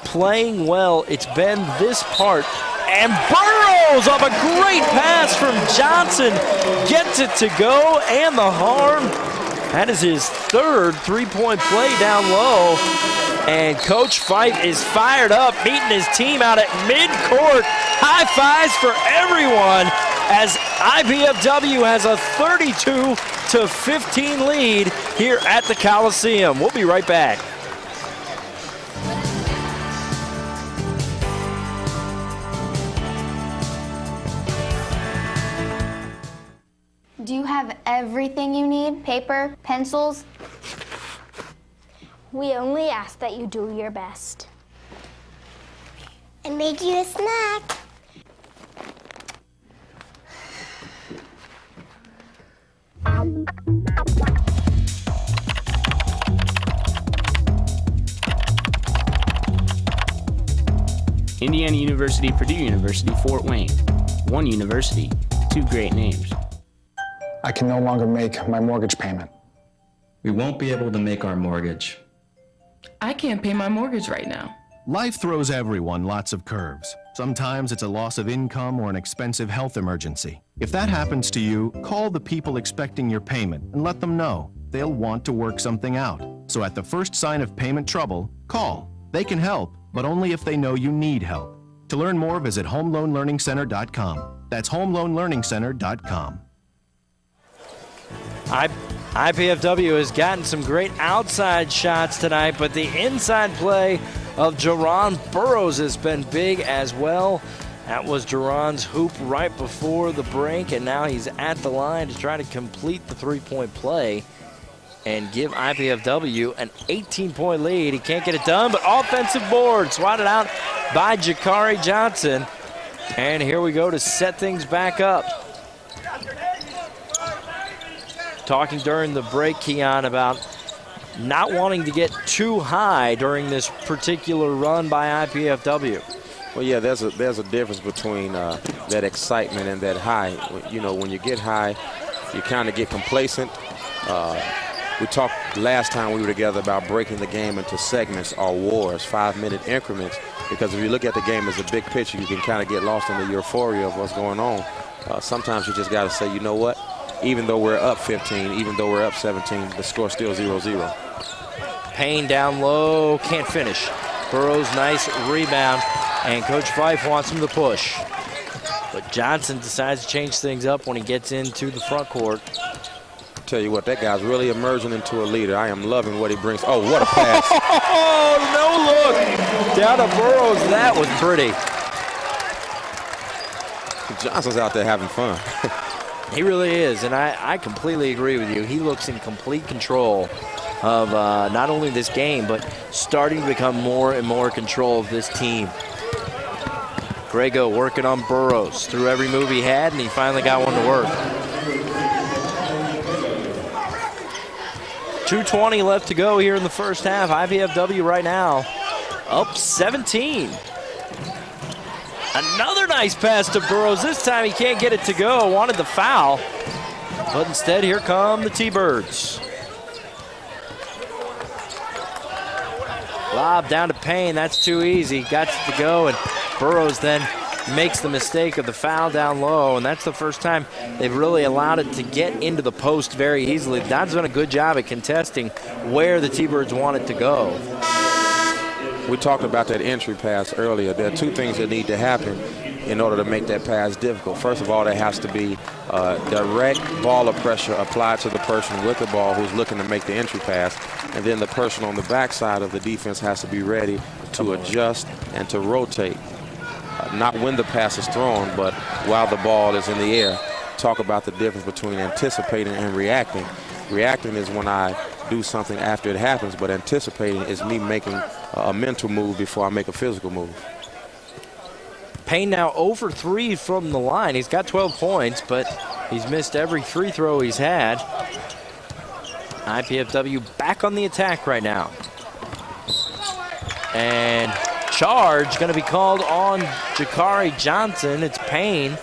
playing well. It's been this part. And Burrows off a great pass from Johnson. Gets it to go, and the harm. That is his third three-point play down low. And Coach Fife is fired up, meeting his team out at midcourt. High fives for everyone as IPFW has a 32-15 lead here at the Coliseum. We'll be right back. Do you have everything you need? Paper, pencils? We only ask that you do your best. I made you a snack. Indiana University, Purdue University, Fort Wayne. One university, two great names. I can no longer make my mortgage payment. We won't be able to make our mortgage. I can't pay my mortgage right now. Life throws everyone lots of curves. Sometimes it's a loss of income or an expensive health emergency. If that happens to you, call the people expecting your payment and let them know. They'll want to work something out. So at the first sign of payment trouble, call. They can help, but only if they know you need help. To learn more, visit homeloanlearningcenter.com. That's homeloanlearningcenter.com. IPFW has gotten some great outside shots tonight, but the inside play of Jerron Burrows has been big as well. That was Jerron's hoop right before the break, and now he's at the line to try to complete the three-point play and give IPFW an 18-point lead. He can't get it done, but offensive board swatted out by Jakari Johnson. And here we go to set things back up. Talking during the break, Keon, about not wanting to get too high during this particular run by IPFW. Well, yeah, there's a difference between that excitement and that high. You know, when you get high, you kind of get complacent. We talked last time we were together about breaking the game into segments or wars, 5-minute increments, because if you look at the game as a big picture, you can kind of get lost in the euphoria of what's going on. Sometimes you just got to say, you know what? Even though we're up 15, even though we're up 17, the score's still 0-0. Payne down low, can't finish. Burrows, nice rebound, and Coach Fife wants him to push. But Johnson decides to change things up when he gets into the front court. Tell you what, that guy's really emerging into a leader. I am loving what he brings. Oh, what a pass. Oh, no look. Down to Burrows. That was pretty. Johnson's out there having fun. He really is, and I completely agree with you. He looks in complete control of not only this game, but starting to become more and more control of this team. Grego working on Burrows through every move he had, and he finally got one to work. 2:20 left to go here in the first half. IPFW right now up 17. Another nice pass to Burrows. This time he can't get it to go. Wanted the foul, but instead here come the T-Birds. Lob down to Payne. That's too easy. Got it to go, and Burrows then makes the mistake of the foul down low, and that's the first time they've really allowed it to get into the post very easily. Don's done a good job at contesting where the T-Birds want it to go. We talked about that entry pass earlier. There are two things that need to happen in order to make that pass difficult. First of all, there has to be direct baller pressure applied to the person with the ball who's looking to make the entry pass, and then the person on the backside of the defense has to be ready to adjust and to rotate. Not when the pass is thrown, but while the ball is in the air. Talk about the difference between anticipating and reacting. Reacting is when I do something after it happens, but anticipating is me making a mental move before I make a physical move. Payne now 0 for 3 from the line. He's got 12 points, but he's missed every free throw he's had. IPFW back on the attack right now. And charge going to be called on Jakari Johnson. It's Payne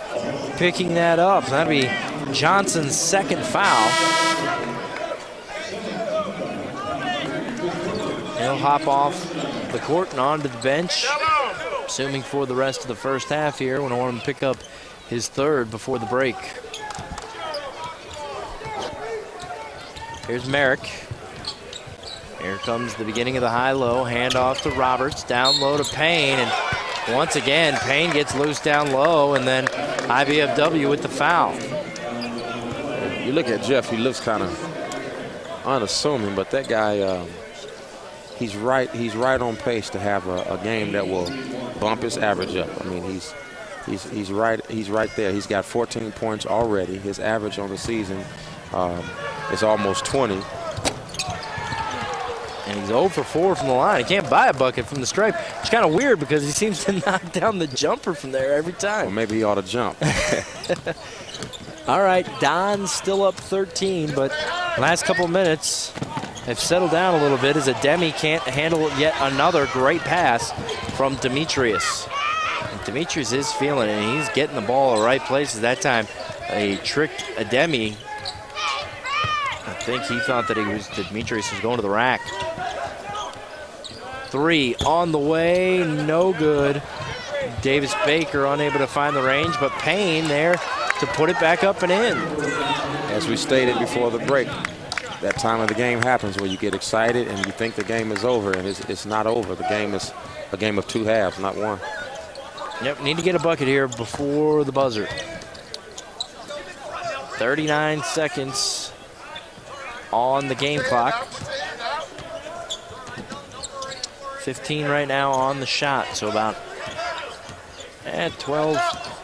picking that up. That'd be Johnson's second foul. He'll hop off the court and onto the bench, assuming for the rest of the first half here, when I want him to pick up his third before the break. Here's Merrick. Here comes the beginning of the high-low. Handoff to Roberts. Down low to Payne. And once again, Payne gets loose down low, and then IBFW with the foul. You look at Jeff, he looks kind of unassuming, but that guy, he's right on pace to have a game that will bump his average up. I mean, he's right there. He's got 14 points already. His average on the season is almost 20. And he's 0 for 4 from the line. He can't buy a bucket from the stripe. It's kind of weird because he seems to knock down the jumper from there every time. Well, maybe he ought to jump. All right, Don's still up 13, but last couple minutes have settled down a little bit as Ademi can't handle yet another great pass from Demetrius. And Demetrius is feeling it, and he's getting the ball in the right places. That time, he tricked Ademi. I think he thought that Demetrius was going to the rack. 3 on the way, no good. Davis Baker unable to find the range, but Payne there to put it back up and in. As we stated before the break, that time of the game happens where you get excited and you think the game is over, and it's not over. The game is a game of 2 halves, not one. Yep, need to get a bucket here before the buzzer. 39 seconds on the game clock. 15 right now on the shot, so about 12,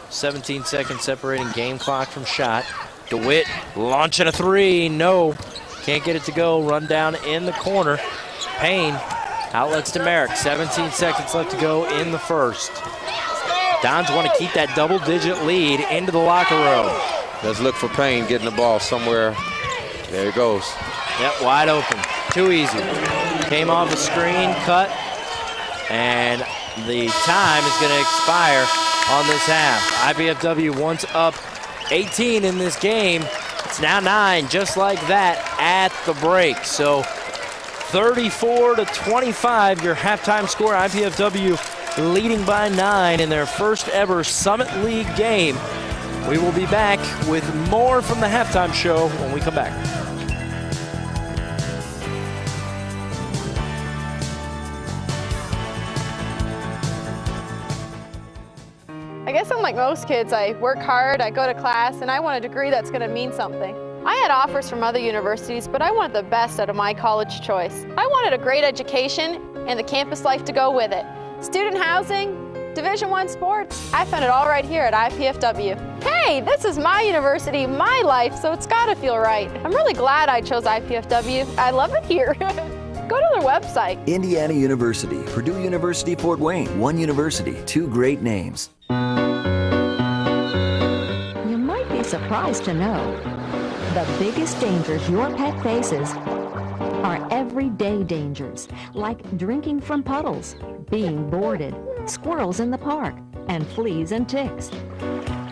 17 seconds separating game clock from shot. DeWitt launching a 3, no. Can't get it to go, run down in the corner. Payne outlets to Merrick, 17 seconds left to go in the first. Dons want to keep that double-digit lead into the locker room. Let's look for Payne getting the ball somewhere. There he goes. Yep, wide open, too easy. Came off the screen, cut, and the time is going to expire on this half. IBFW once up 18 in this game. It's now 9, just like that at the break. So 34-25, your halftime score. IPFW leading by 9 in their first ever Summit League game. We will be back with more from the halftime show when we come back. I guess I'm like most kids. I work hard, I go to class, and I want a degree that's going to mean something. I had offers from other universities, but I wanted the best out of my college choice. I wanted a great education and the campus life to go with it. Student housing, Division I sports, I found it all right here at IPFW. Hey, this is my university, my life, so it's got to feel right. I'm really glad I chose IPFW. I love it here. Go to their website. Indiana University, Purdue University, Fort Wayne, one university, 2 great names. You might be surprised to know the biggest dangers your pet faces are everyday dangers, like drinking from puddles, being boarded, squirrels in the park, and fleas and ticks.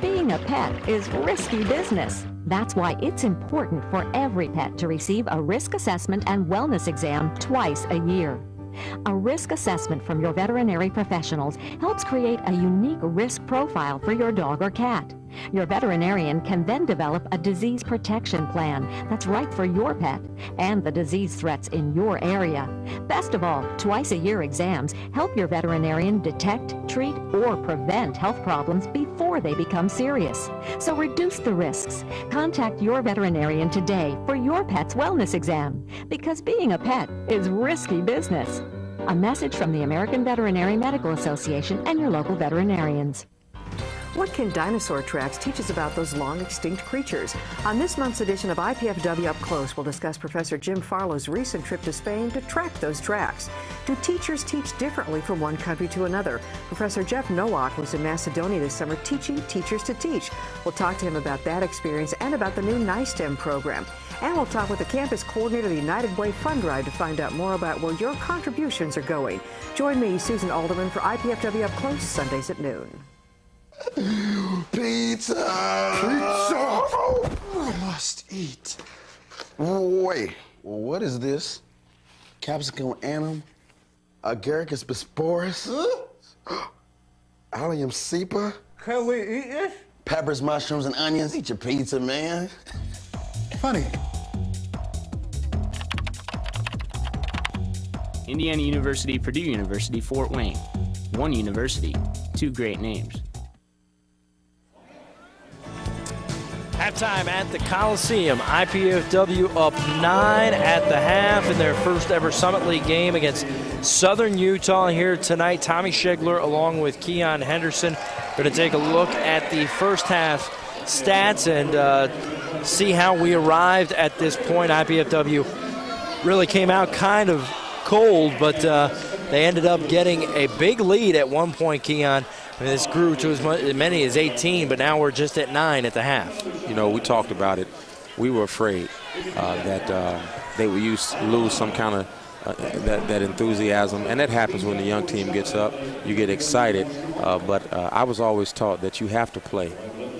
Being a pet is risky business. That's why it's important for every pet to receive a risk assessment and wellness exam twice a year. A risk assessment from your veterinary professionals helps create a unique risk profile for your dog or cat. Your veterinarian can then develop a disease protection plan that's right for your pet and the disease threats in your area. Best of all, twice-a-year exams help your veterinarian detect, treat, or prevent health problems before they become serious. So reduce the risks. Contact your veterinarian today for your pet's wellness exam, because being a pet is risky business. A message from the American Veterinary Medical Association and your local veterinarians. What can Dinosaur Tracks teach us about those long-extinct creatures? On this month's edition of IPFW Up Close, we'll discuss Professor Jim Farlow's recent trip to Spain to track those tracks. Do teachers teach differently from one country to another? Professor Jeff Nowak was in Macedonia this summer teaching teachers to teach. We'll talk to him about that experience and about the new NISTEM program. And we'll talk with the campus coordinator of the United Way Fund Drive to find out more about where your contributions are going. Join me, Susan Alderman, for IPFW Up Close, Sundays at noon. Pizza! I must eat. Wait, what is this? Capsicum annum? Agaricus bisporus? Allium cepa? Can we eat this? Peppers, mushrooms, and onions. Eat your pizza, man. Funny. Indiana University, Purdue University, Fort Wayne. One university, two great names. Halftime at the Coliseum. IPFW up 9 at the half in their first ever Summit League game against Southern Utah here tonight. Tommy Schegler along with Keon Henderson going to take a look at the first half stats and see how we arrived at this point. IPFW really came out kind of cold, but they ended up getting a big lead at one point, Keon. I mean, this grew to as many as 18, but now we're just at 9 at the half. You know, we talked about it. We were afraid that they would lose some kind of that enthusiasm, and that happens when the young team gets up. You get excited, but I was always taught that you have to play,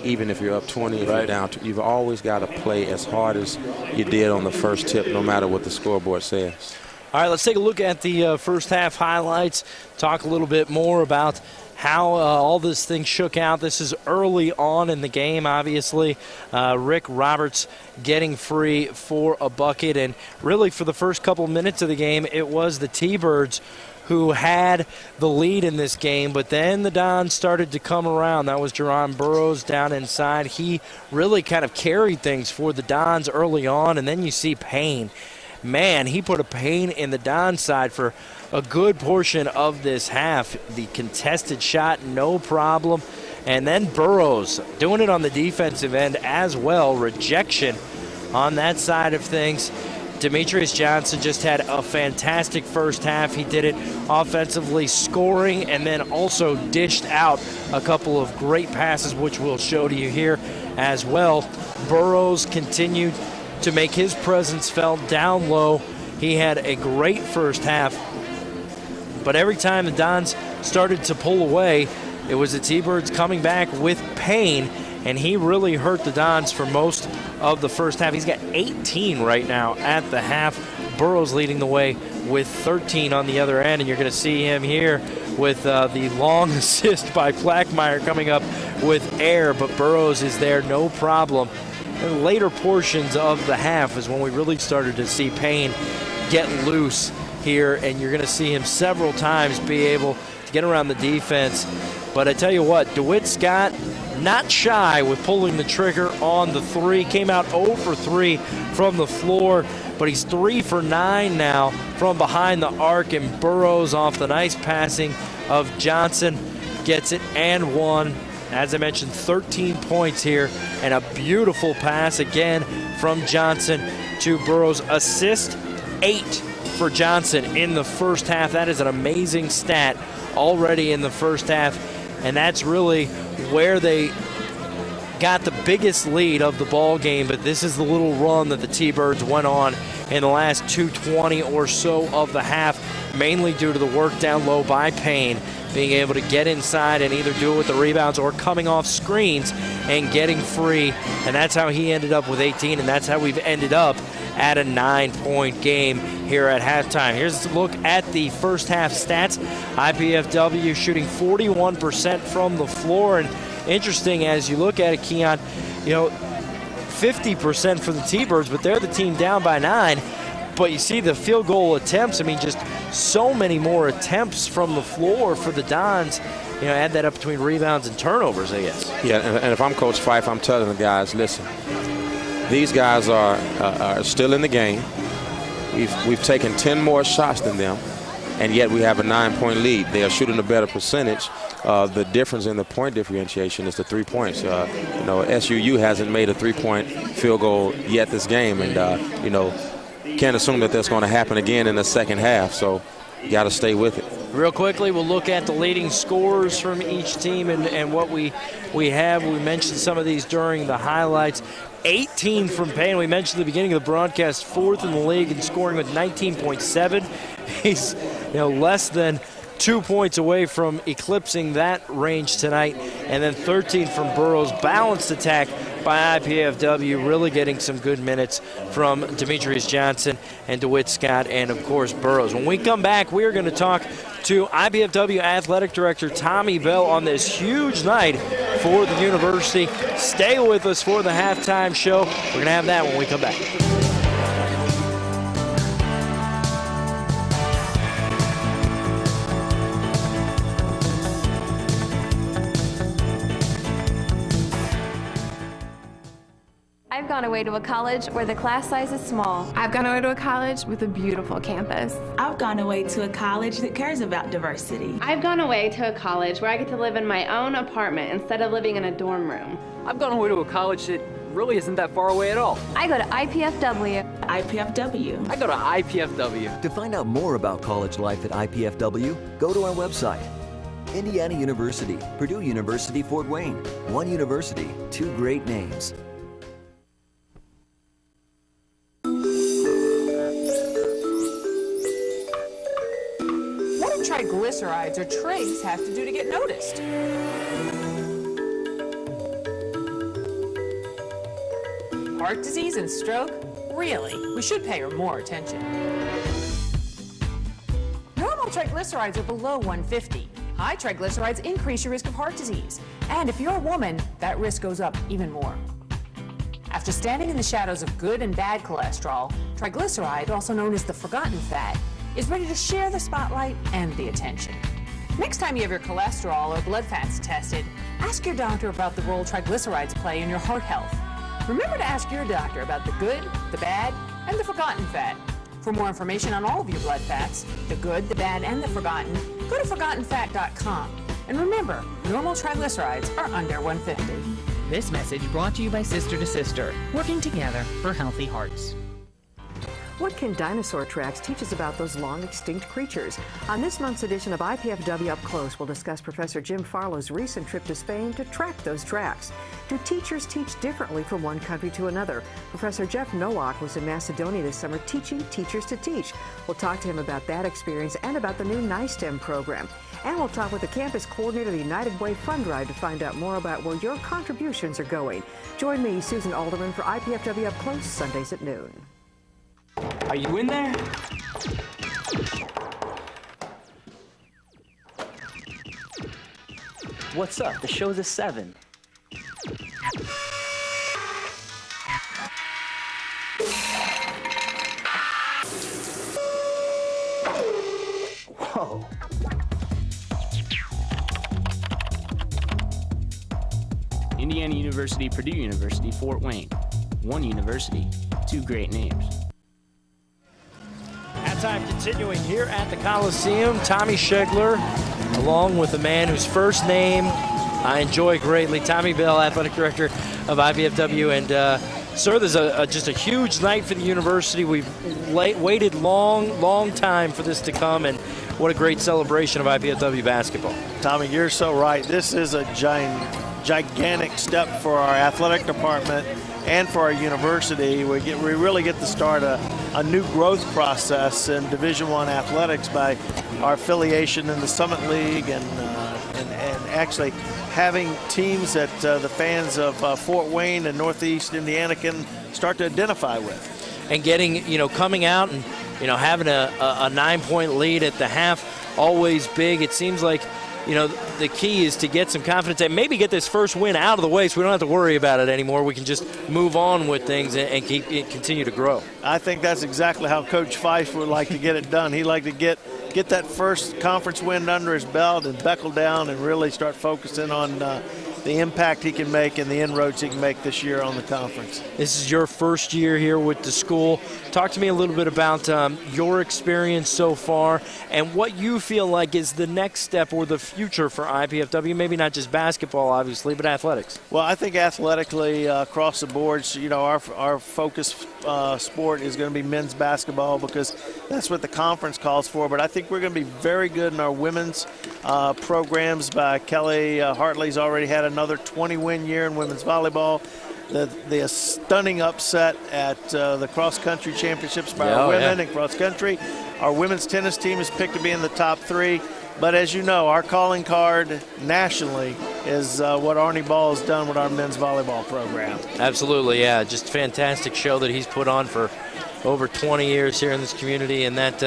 even if you're up 20, if you're down. You've always got to play as hard as you did on the first tip, no matter what the scoreboard says. All right, let's take a look at the first half highlights, talk a little bit more about how all this thing shook out. This is early on in the game, obviously. Rick Roberts getting free for a bucket, and really for the first couple minutes of the game, it was the T-Birds who had the lead in this game, but then the Dons started to come around. That was Jerron Burroughs down inside. He really kind of carried things for the Dons early on, and then you see Payne. Man, he put a pain in the Don side for a good portion of this half. The contested shot, no problem. And then Burroughs doing it on the defensive end as well. Rejection on that side of things. Demetrius Johnson just had a fantastic first half. He did it offensively, scoring, and then also dished out a couple of great passes, which we'll show to you here as well. Burroughs continued to make his presence felt down low. He had a great first half, but every time the Dons started to pull away, it was the T-Birds coming back with Payne, and he really hurt the Dons for most of the first half. He's got 18 right now at the half. Burroughs leading the way with 13 on the other end, and you're going to see him here with the long assist by Plackmeyer coming up with air, but Burroughs is there, no problem. In later portions of the half is when we really started to see Payne get loose here, and you're going to see him several times be able to get around the defense. But I tell you what, DeWitt Scott not shy with pulling the trigger on the three. Came out 0 for 3 from the floor, but he's 3 for 9 now from behind the arc, and Burroughs off the nice passing of Johnson gets it and one. As I mentioned, 13 points here, and a beautiful pass again from Johnson to Burroughs. Assist 8 for Johnson in the first half. That is an amazing stat already in the first half, and that's really where they got the biggest lead of the ball game. But this is the little run that the T-Birds went on in the last 2:20 or so of the half, mainly due to the work down low by Payne, being able to get inside and either do it with the rebounds or coming off screens and getting free. And that's how he ended up with 18, and that's how we've ended up at a 9-point game here at halftime. Here's a look at the first half stats. IPFW shooting 41% from the floor, and interesting as you look at it, Keon, 50% for the T-Birds, but they're the team down by 9. But you see the field goal attempts, I mean, just so many more attempts from the floor for the Dons. Add that up between rebounds and turnovers, I guess. Yeah, and if I'm Coach Fife, I'm telling the guys, listen, these guys are still in the game. We've taken 10 more shots than them, and yet we have a 9-point lead. They are shooting a better percentage. The difference in the point differentiation is the 3 points. SUU hasn't made a 3-point field goal yet this game, and can't assume that that's going to happen again in the second half, so you got to stay with it. Real quickly, we'll look at the leading scorers from each team and what we have. We mentioned some of these during the highlights. 18 from Payne. We mentioned at the beginning of the broadcast, 4th in the league in scoring with 19.7. He's less than 2 points away from eclipsing that range tonight. And then 13 from Burroughs. Balanced attack by IPFW, really getting some good minutes from Demetrius Johnson and DeWitt Scott and, of course, Burroughs. When we come back, we are going to talk to IPFW Athletic Director Tommy Bell on this huge night for the university. Stay with us for the halftime show. We're going to have that when we come back. I've gone away to a college where the class size is small. I've gone away to a college with a beautiful campus. I've gone away to a college that cares about diversity. I've gone away to a college where I get to live in my own apartment instead of living in a dorm room. I've gone away to a college that really isn't that far away at all. I go to IPFW. IPFW. I go to IPFW. To find out more about college life at IPFW, go to our website. Indiana University, Purdue University, Fort Wayne. One university, two great names. What do triglycerides or trigs have to do to get noticed? Heart disease and stroke? Really? We should pay her more attention. Normal triglycerides are below 150. High triglycerides increase your risk of heart disease. And if you're a woman, that risk goes up even more. After standing in the shadows of good and bad cholesterol, triglyceride, also known as the forgotten fat, is ready to share the spotlight and the attention. Next time you have your cholesterol or blood fats tested, ask your doctor about the role triglycerides play in your heart health. Remember to ask your doctor about the good, the bad, and the forgotten fat. For more information on all of your blood fats, the good, the bad, and the forgotten, go to forgottenfat.com. And remember, normal triglycerides are under 150. This message brought to you by Sister to Sister, working together for healthy hearts. What can dinosaur tracks teach us about those long extinct creatures? On this month's edition of IPFW Up Close, we'll discuss Professor Jim Farlow's recent trip to Spain to track those tracks. Do teachers teach differently from one country to another? Professor Jeff Nowak was in Macedonia this summer teaching teachers to teach. We'll talk to him about that experience and about the new NISTEM program. And we'll talk with the campus coordinator of the United Way Fund Drive to find out more about where your contributions are going. Join me, Susan Alderman, for IPFW Up Close, Sundays at noon. Are you in there? What's up? The show's at 7. Whoa. Indiana University, Purdue University, Fort Wayne. One university, two great names. Halftime continuing here at the Coliseum. Tommy Schegler, along with the man whose first name I enjoy greatly, Tommy Bell, Athletic Director of IPFW. And, sir, there's just a huge night for the university. We've waited long time for this to come, and what a great celebration of IPFW basketball. Tommy, you're so right. This is a gigantic step for our athletic department and for our university. We really get to start a new growth process in Division I athletics by our affiliation in the Summit League and actually having teams that the fans of Fort Wayne and Northeast Indiana can start to identify with. And getting, coming out and, having a 9-point lead at the half, always big. It seems like, the key is to get some confidence and maybe get this first win out of the way so we don't have to worry about it anymore. We can just move on with things and continue to grow. I think that's exactly how Coach Fife would like to get it done. He'd like to get that first conference win under his belt and buckle down and really start focusing on the impact he can make and the inroads he can make this year on the conference. This is your first year here with the school. Talk to me a little bit about your experience so far and what you feel like is the next step or the future for IPFW, maybe not just basketball, obviously, but athletics. Well, I think athletically across the boards, our focus sport is going to be men's basketball because that's what the conference calls for, but I think we're going to be very good in our women's programs. By Kelly Hartley's already had another 20-win year in women's volleyball. the stunning upset at the cross-country championships by our women in cross-country. Our women's tennis team is picked to be in the top 3. But as you know, our calling card nationally is what Arnie Ball has done with our men's volleyball program. Absolutely, yeah. Just a fantastic show that he's put on for over 20 years here in this community, and that's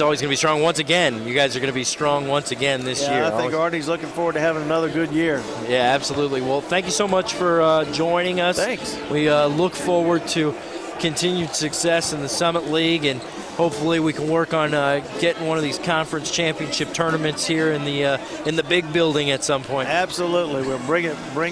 always going to be strong. Once again, you guys are going to be strong once again this year. I think Arnie's looking forward to having another good year. Yeah, absolutely. Well, thank you so much for joining us. Thanks. We look forward to continued success in the Summit League, and hopefully we can work on getting one of these conference championship tournaments here in the big building at some point. Absolutely. We'll bring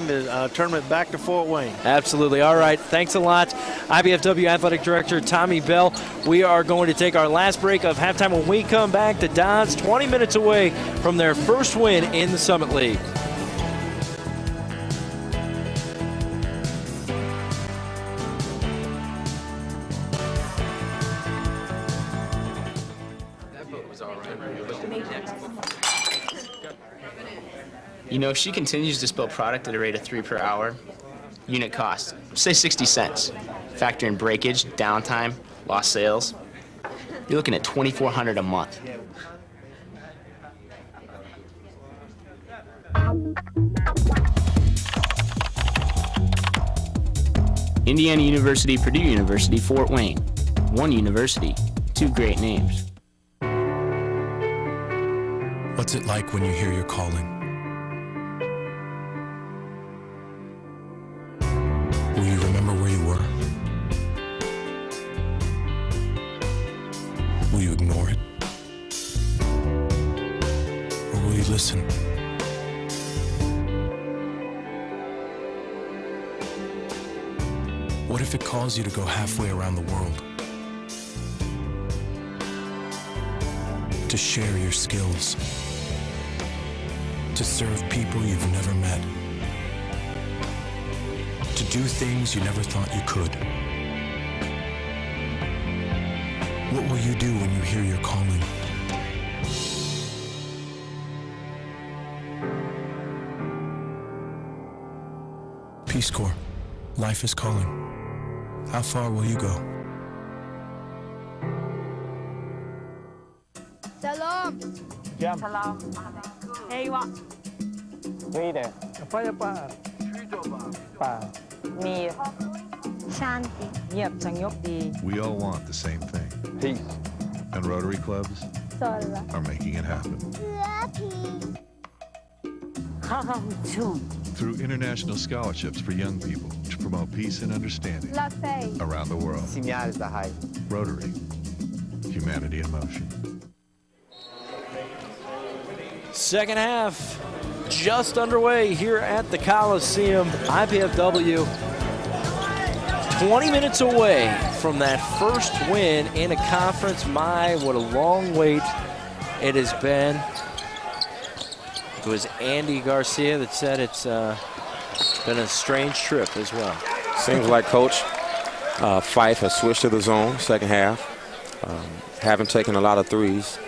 the tournament back to Fort Wayne. Absolutely. All right. Thanks a lot, IPFW Athletic Director Tommy Bell. We are going to take our last break of halftime. When we come back, the Dons 20 minutes away from their first win in the Summit League. You know, if she continues to spill product at a rate of 3 per hour, unit cost, say 60 cents. Factor in breakage, downtime, lost sales, you're looking at $2,400 a month. Indiana University, Purdue University, Fort Wayne. One university, 2 great names. What's it like when you hear your calling? Will you remember where you were? Will you ignore it? Or will you listen? What if it calls you to go halfway around the world? To share your skills? To serve people you've never met? To do things you never thought you could? What will you do when you hear your calling? Peace Corps, life is calling. How far will you go? Salam. Salam. Hey, what? Hey there. Apa? Mir. Shanti. Yep, Changyok di. We all want the same thing. Peace. And Rotary clubs Sola. are making it happen. Too. Through international scholarships for young people to promote peace and understanding around the world. Rotary. Humanity in motion. Second half just underway here at the Coliseum. IPFW 20 minutes away from that first win in a conference. My, what a long wait it has been. It was Andy Garcia that said it's been a strange trip as well. Seems like Coach Fife has switched to the zone second half. Haven't taken a lot of threes,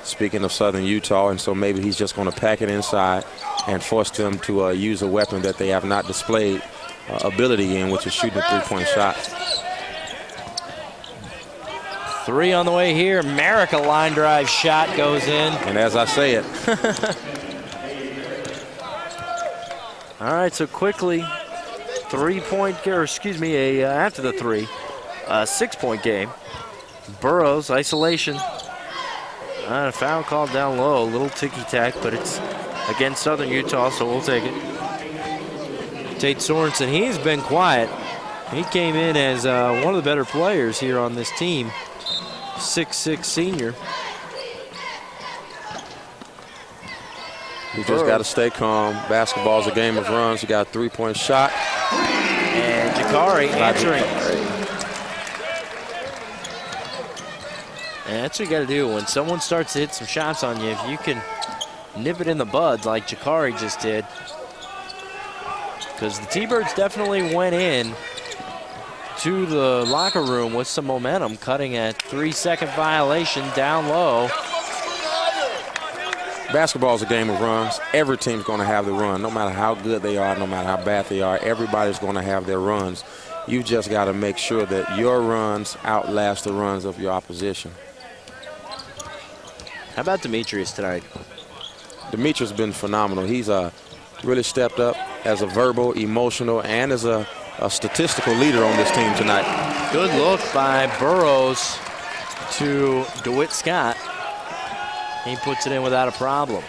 speaking of Southern Utah, and so maybe he's just going to pack it inside and force them to use a weapon that they have not displayed ability in, which is shooting a three-point shot. 3 on the way here. Merrick, a line drive shot goes in. And as I say it. All right, so quickly, after the 3, 6-point game. Burrows, isolation. A foul called down low, a little ticky-tack, but it's against Southern Utah, so we'll take it. Tate Sorensen, he's been quiet. He came in as one of the better players here on this team. 6'6" senior. You just got to stay calm. Basketball's a game of runs. You got a three-point shot. And Jakari answering. And that's what you got to do. When someone starts to hit some shots on you, if you can nip it in the bud like Jakari just did. Because the T-Birds definitely went in to the locker room with some momentum, cutting a 3-second violation down low. Basketball is a game of runs. Every team's going to have the run, no matter how good they are, no matter how bad they are. Everybody's going to have their runs. You just got to make sure that your runs outlast the runs of your opposition. How about Demetrius tonight? Demetrius has been phenomenal. He's really stepped up as a verbal, emotional, and as a statistical leader on this team tonight. Good look by Burrows to DeWitt Scott. He puts it in without a problem.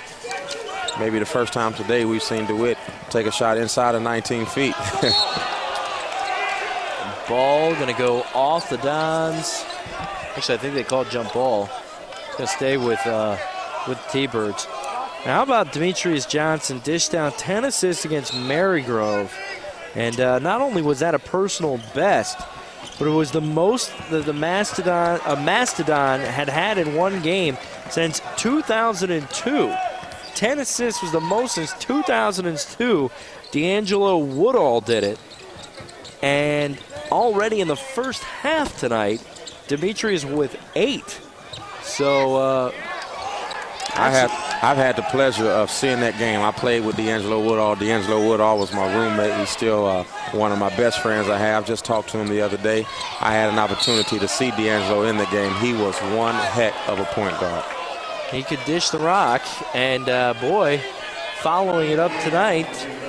Maybe the first time today we've seen DeWitt take a shot inside of 19 feet. Ball going to go off the Dons. Actually, I think they called jump ball. Going to stay with T-Birds. Now, how about Demetrius Johnson dished down 10 assists against Marygrove. And not only was that a personal best, but it was the most that the Mastodon had in one game since 2002. 10 assists was the most since 2002. D'Angelo Woodall did it. And already in the first half tonight, Demetrius with 8. So I've had the pleasure of seeing that game. I played with D'Angelo Woodall. D'Angelo Woodall was my roommate. He's still one of my best friends I have. Just talked to him the other day. I had an opportunity to see D'Angelo in the game. He was one heck of a point guard. He could dish the rock, and boy, following it up tonight,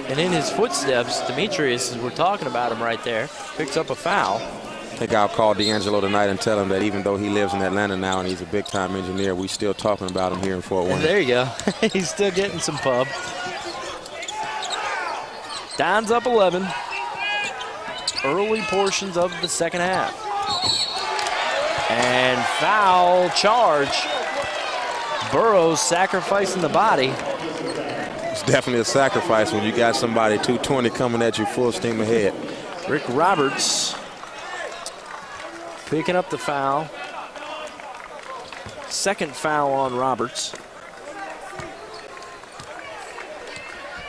and in his footsteps, Demetrius, as we're talking about him right there, picks up a foul. I think I'll call D'Angelo tonight and tell him that even though he lives in Atlanta now and he's a big-time engineer, we're still talking about him here in Fort Wayne. There you go. He's still getting some pub. Don's up 11. Early portions of the second half. And foul charge. Burrows sacrificing the body. It's definitely a sacrifice when you got somebody 220 coming at you full steam ahead. Rick Roberts picking up the foul. Second foul on Roberts.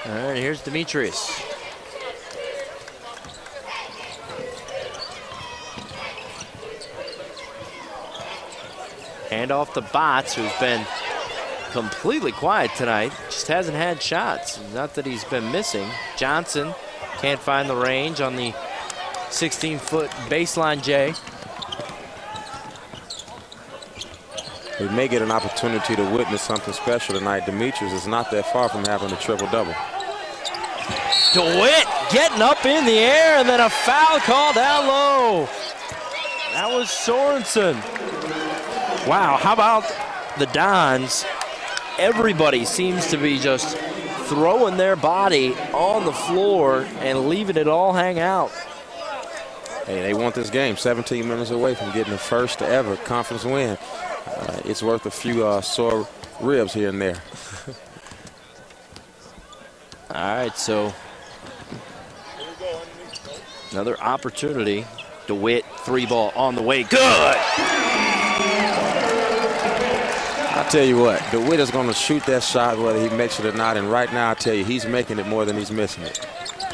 All right, here's Demetrius. Hand off to Botts, who's been completely quiet tonight. Just hasn't had shots. Not that he's been missing. Johnson can't find the range on the 16-foot baseline J. We may get an opportunity to witness something special tonight. Demetrius is not that far from having a triple-double. DeWitt getting up in the air, and then a foul call down low. That was Sorensen. Wow, how about the Dons? Everybody seems to be just throwing their body on the floor and leaving it all hang out. Hey, they want this game. 17 minutes away from getting the first ever conference win. It's worth a few sore ribs here and there. All right, so another opportunity. DeWitt, 3-ball on the way. Good! I tell you what, DeWitt is going to shoot that shot whether he makes it or not, and right now I tell you, he's making it more than he's missing it.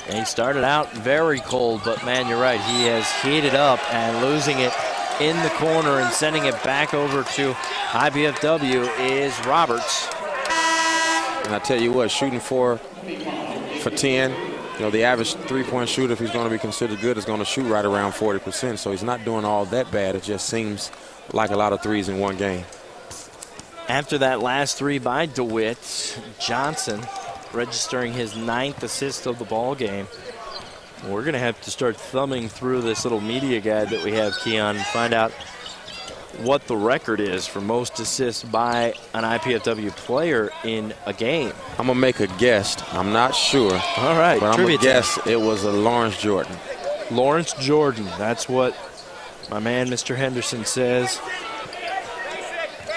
And he started out very cold, but man, you're right. He has heated up and losing it in the corner and sending it back over to IPFW is Roberts. And I tell you what, shooting 4 for 10, you know, the average three-point shooter, if he's going to be considered good, is going to shoot right around 40%. So he's not doing all that bad. It just seems like a lot of threes in one game. After that last three by DeWitt, Johnson registering his 9th assist of the ball game. We're going to have to start thumbing through this little media guide that we have, Keon, and find out what the record is for most assists by an IPFW player in a game. I'm going to make a guess. I'm not sure. All right. But I'm going to guess it was a Lawrence Jordan. Lawrence Jordan. That's what my man, Mr. Henderson, says.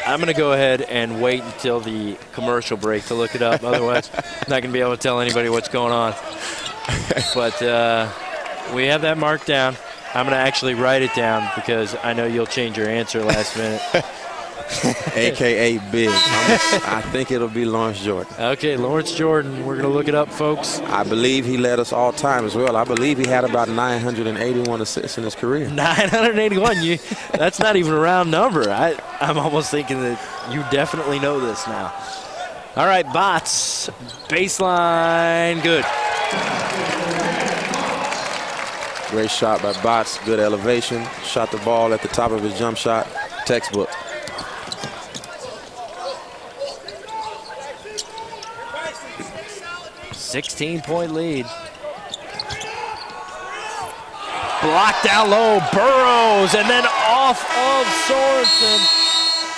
I'm going to go ahead and wait until the commercial break to look it up. Otherwise, I'm not going to be able to tell anybody what's going on. But we have that marked down. I'm going to actually write it down because I know you'll change your answer last minute. AKA Big. I think it'll be Lawrence Jordan. Okay, Lawrence Jordan. We're going to look it up, folks. I believe he led us all time as well. I believe he had about 981 assists in his career. 981? That's not even a round number. I'm almost thinking that you definitely know this now. All right, Bots, baseline, good. Great shot by Bots, good elevation. Shot the ball at the top of his jump shot, textbook. $16-point lead. Blocked down low, Burrows, and then off of Sorensen.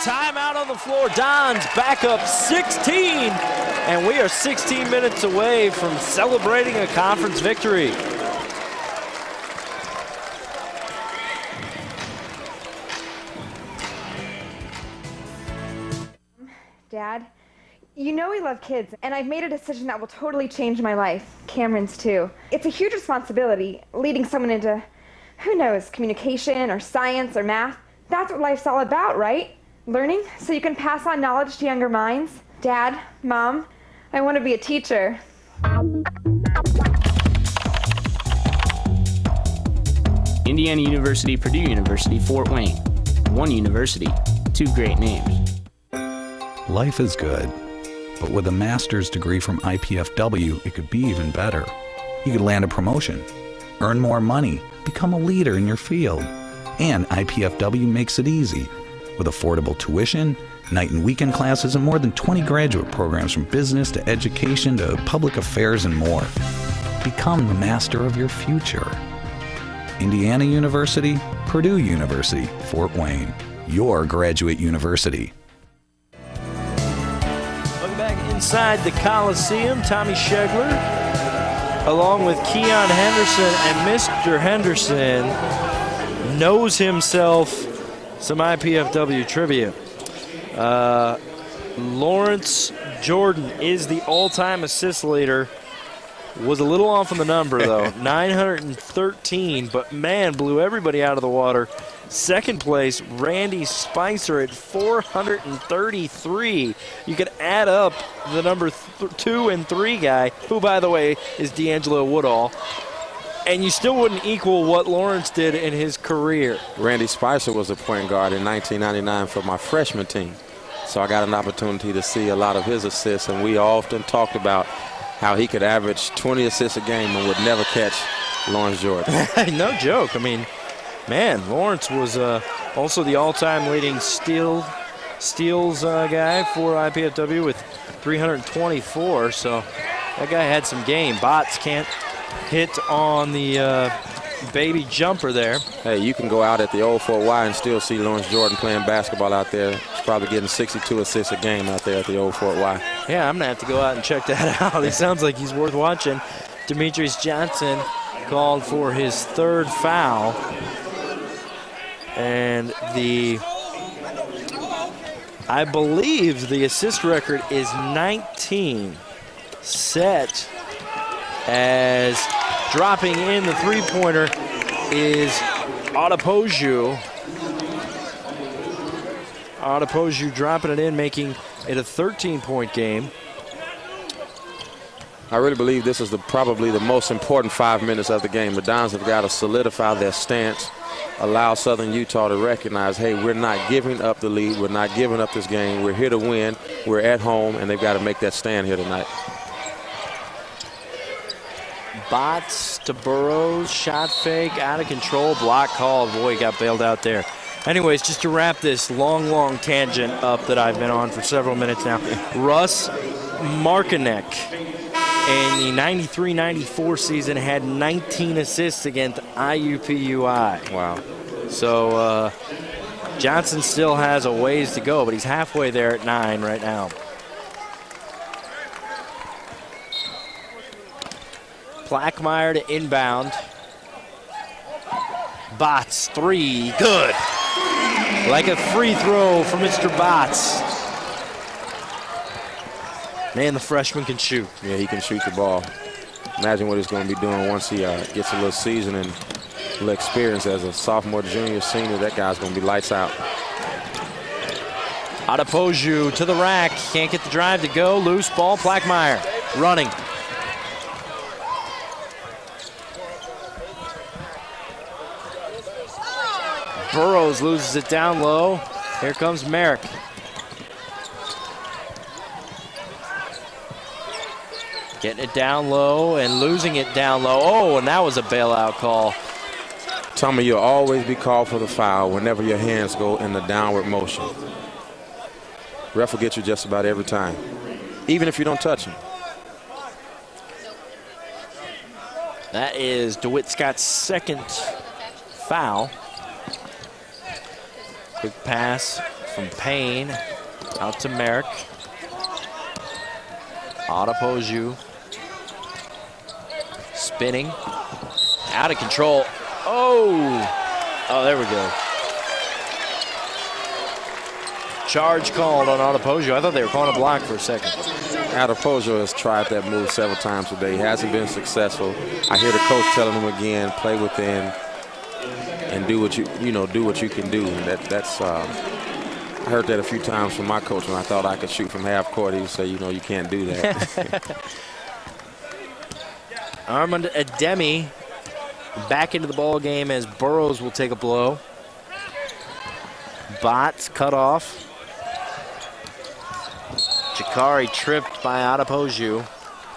Timeout on the floor. Dons back up 16, and we are 16 minutes away from celebrating a conference victory. Dad, you know we love kids, and I've made a decision that will totally change my life. Cameron's too. It's a huge responsibility, leading someone into, who knows, communication or science or math. That's what life's all about, right? Learning so you can pass on knowledge to younger minds. Dad, Mom, I want to be a teacher. Indiana University, Purdue University, Fort Wayne. One university, two great names. Life is good, but with a master's degree from IPFW, it could be even better. You could land a promotion, earn more money, become a leader in your field. And IPFW makes it easy. With affordable tuition, night and weekend classes, and more than 20 graduate programs from business to education to public affairs and more. Become the master of your future. Indiana University, Purdue University, Fort Wayne. Your graduate university. Welcome back inside the Coliseum. Tommy Schegler, along with Keon Henderson, and Mr. Henderson knows himself some IPFW trivia. Lawrence Jordan is the all-time assist leader. Was a little off on the number, though. 913, but man, blew everybody out of the water. Second place, Randy Spicer at 433. You could add up the number 2 and 3 guy, who, by the way, is D'Angelo Woodall, and you still wouldn't equal what Lawrence did in his career. Randy Spicer was a point guard in 1999 for my freshman team. So I got an opportunity to see a lot of his assists, and we often talked about how he could average 20 assists a game and would never catch Lawrence Jordan. No joke. I mean, man, Lawrence was also the all-time leading steals guy for IPFW with 324, so that guy had some game. Bots can't hit on the baby jumper there. Hey, you can go out at the old Fort Y and still see Lawrence Jordan playing basketball out there. He's probably getting 62 assists a game out there at the old Fort Y. Yeah, I'm going to have to go out and check that out. He sounds like he's worth watching. Demetrius Johnson called for his third foul. And I believe the assist record is 19, set as dropping in the three-pointer is Adepoju. Adepoju dropping it in, making it a 13-point game. I really believe this is probably the most important 5 minutes of the game. The Dons have got to solidify their stance, allow Southern Utah to recognize, hey, we're not giving up the lead. We're not giving up this game. We're here to win. We're at home, and they've got to make that stand here tonight. Bots to Burrows, shot fake, out of control, block called. Boy, he got bailed out there. Anyways, just to wrap this long tangent up that I've been on for several minutes now, Russ Markinek in the 93-94 season had 19 assists against IUPUI. Wow. So Johnson still has a ways to go, but he's halfway there at 9 right now. Plackmeyer to inbound. Bots, 3, good. Like a free throw for Mr. Bots. Man, the freshman can shoot. Yeah, he can shoot the ball. Imagine what he's going to be doing once he gets a little seasoning, a little experience as a sophomore, junior, senior. That guy's going to be lights out. Adepoju to the rack. Can't get the drive to go. Loose ball. Plackmeyer running. Burrows loses it down low. Here comes Merrick. Getting it down low and losing it down low. Oh, and that was a bailout call. Tommy, you'll always be called for the foul whenever your hands go in the downward motion. Ref will get you just about every time, even if you don't touch him. That is DeWitt Scott's second foul. Quick pass from Payne out to Merrick. Adepoju spinning, out of control. Oh, there we go. Charge called on Adepoju. I thought they were calling a block for a second. Adepoju has tried that move several times today. He hasn't been successful. I hear the coach telling him again, play within and do what you can do. And that's I heard that a few times from my coach when I thought I could shoot from half court. He would say, you can't do that. Armand Ademi back into the ball game as Burrows will take a blow. Bots cut off. Jakari tripped by Adepoju.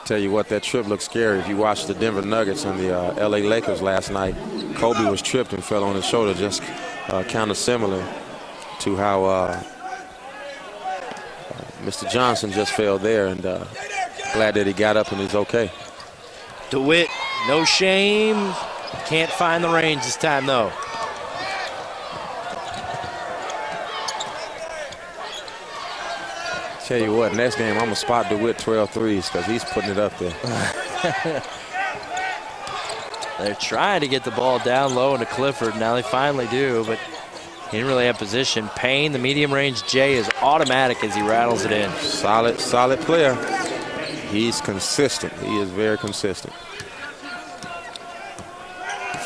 Tell you what, that trip looks scary. If you watched the Denver Nuggets and the LA Lakers last night, Kobe was tripped and fell on his shoulder, just kind of similar to how Mr. Johnson just fell there, and glad that he got up and he's okay. DeWitt, no shame. Can't find the range this time, though. Tell you what, next game I'm going to spot DeWitt 12 threes because he's putting it up there. They're trying to get the ball down low into Clifford. Now they finally do, but he didn't really have position. Payne, the medium range J, is automatic as he rattles it in. Solid player. He's consistent. He is very consistent.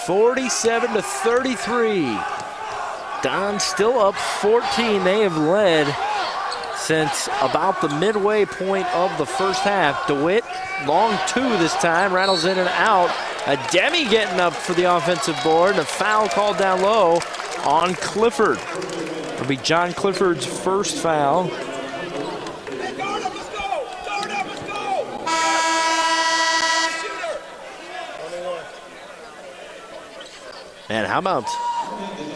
47-33. Don still up 14. They have led since about the midway point of the first half. DeWitt, long two this time, rattles in and out. Ademi getting up for the offensive board, and a foul called down low on Clifford. It'll be John Clifford's first foul. And how about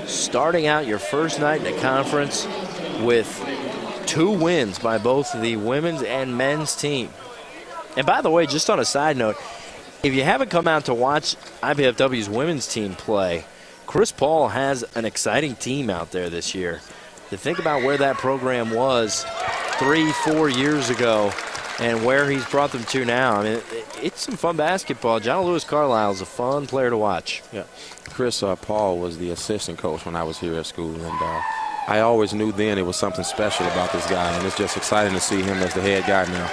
starting out your first night in the conference with 2 wins by both the women's and men's team. And by the way, just on a side note, if you haven't come out to watch IPFW's women's team play, Chris Paul has an exciting team out there this year. To think about where that program was 3-4 years ago and where he's brought them to now, I mean, it's some fun basketball. John Lewis Carlisle is a fun player to watch. Yeah, Chris Paul was the assistant coach when I was here at school, and I always knew then it was something special about this guy, and it's just exciting to see him as the head guy now.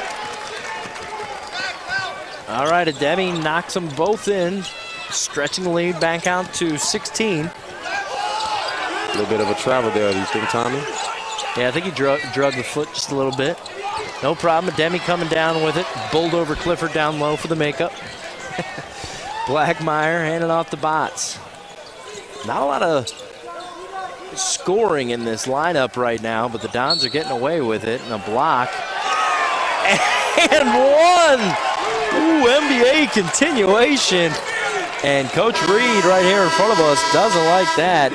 All right, Ademi knocks them both in, stretching the lead back out to 16. A little bit of a travel there, do you think, Tommy? Yeah, I think he drug the foot just a little bit. No problem. Ademi coming down with it. Bowled over Clifford down low for the makeup. Blackmeyer handing off the Bots. Not a lot of scoring in this lineup right now, but the Dons are getting away with it. And a block. And one! Ooh, NBA continuation. And Coach Reed right here in front of us doesn't like that.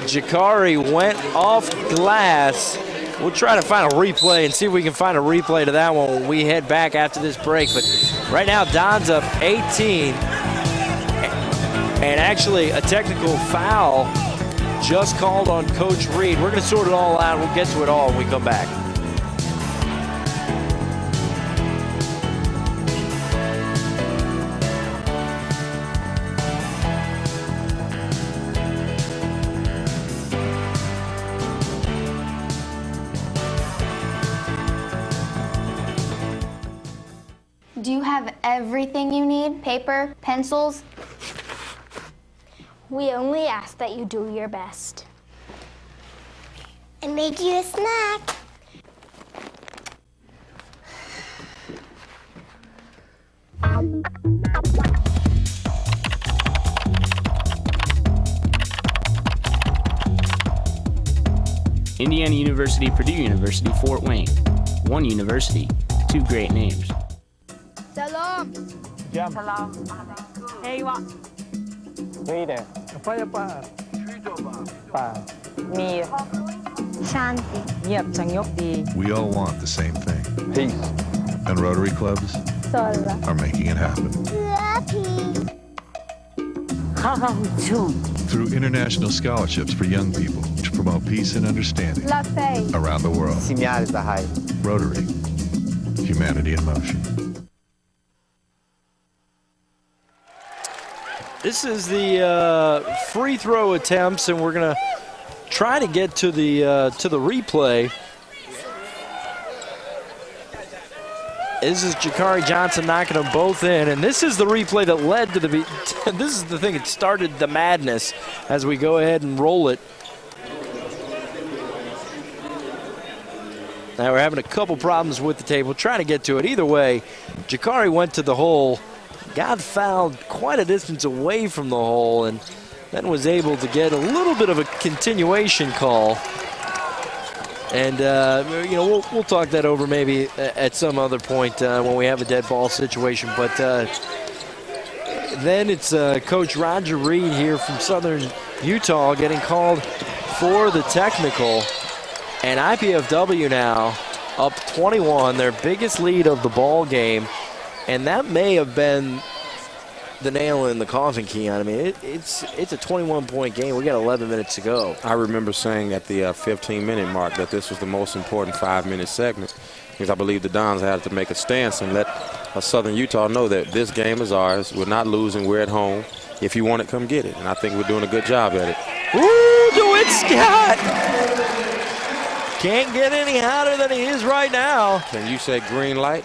Jakari went off glass. We'll try to find a replay and see if we can find a replay to that one when we head back after this break. But right now, Don's up 18. And actually, a technical foul just called on Coach Reed. We're going to sort it all out. We'll get to it all when we come back. Do you have everything you need? Paper, pencils? We only ask that you do your best. And make you a snack. Indiana University, Purdue University, Fort Wayne. One university, 2 great names. Jam. Salam. Ewa. Ride. Apa? Pa. Mir. Shanti. Niat Sangyok di. We all want the same thing. Peace. And Rotary clubs Sola. are making it happen. Lucky. Through international scholarships for young people to promote peace and understanding La Fe. around the world. Rotary. Humanity in motion. This is the free throw attempts, and we're going to try to get to the replay. This is Jakari Johnson knocking them both in, and this is the replay that led to the this is the thing that started the madness as we go ahead and roll it. Now we're having a couple problems with the tape. We'll try to get to it. Either way, Jakari went to the hole, got fouled quite a distance away from the hole, and then was able to get a little bit of a continuation call. And, you know, we'll talk that over maybe at some other point when we have a dead ball situation. But then it's Coach Roger Reed here from Southern Utah getting called for the technical. And IPFW now up 21, their biggest lead of the ball game. And that may have been the nail in the coffin, Keon. I mean, it's a 21-point game. We got 11 minutes to go. I remember saying at the 15-minute mark that this was the most important 5-minute segment because I believe the Dons had to make a stance and let Southern Utah know that this game is ours. We're not losing. We're at home. If you want it, come get it. And I think we're doing a good job at it. Ooh, DeWitt Scott! Can't get any hotter than he is right now. Can you say green light?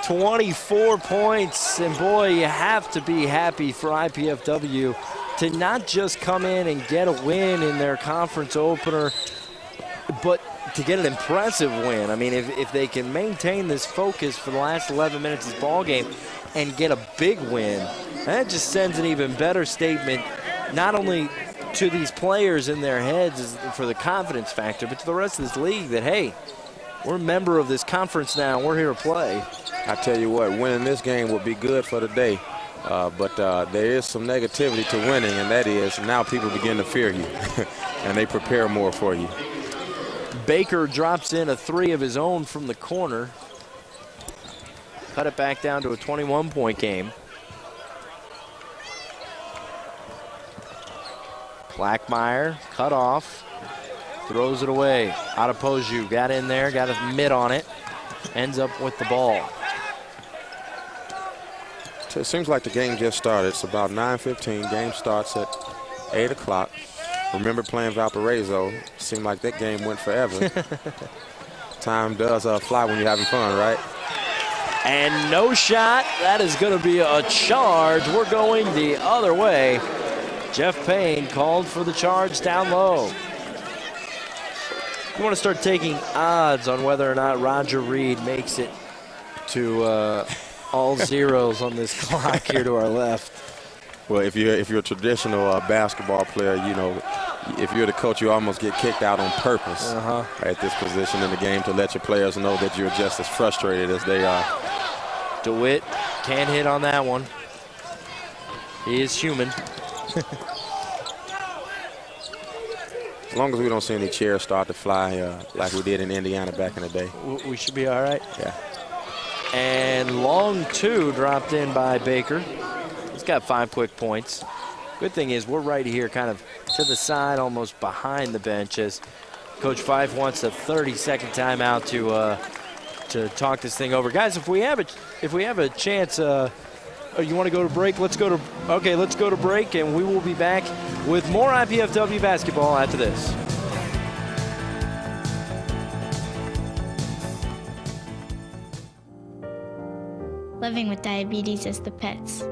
24 points, and boy, you have to be happy for IPFW to not just come in and get a win in their conference opener, but to get an impressive win. I mean, if they can maintain this focus for the last 11 minutes of this ball game and get a big win, that just sends an even better statement, not only to these players in their heads for the confidence factor, but to the rest of this league that, hey, we're a member of this conference now, and we're here to play. I tell you what, winning this game would be good for the day, but there is some negativity to winning, and that is now people begin to fear you, and they prepare more for you. Baker drops in a three of his own from the corner. Cut it back down to a 21-point game. Blackmeyer cut off, throws it away. Adepoju got in there, got a mid on it, ends up with the ball. It seems like the game just started. It's about 9:15. Game starts at 8 o'clock. Remember playing Valparaiso. Seemed like that game went forever. Time does fly when you're having fun, right? And no shot. That is going to be a charge. We're going the other way. Jeff Payne called for the charge down low. You want to start taking odds on whether or not Roger Reed makes it to all zeros on this clock here to our left. Well, if you're a traditional basketball player, you know, if you're the coach, you almost get kicked out on purpose at this position in the game to let your players know that you're just as frustrated as they are. DeWitt can't hit on that one. He is human. As long as we don't see any chairs start to fly like we did in Indiana back in the day. We should be all right. Yeah. And long two dropped in by Baker. He's got 5 quick points. Good thing is we're right here kind of to the side, almost behind the bench, as Coach Fife wants a 30-second timeout to talk this thing over. Guys, if we have a chance, you want to go to break? Let's go to break, and we will be back with more IPFW basketball after this. Living with diabetes is the pits.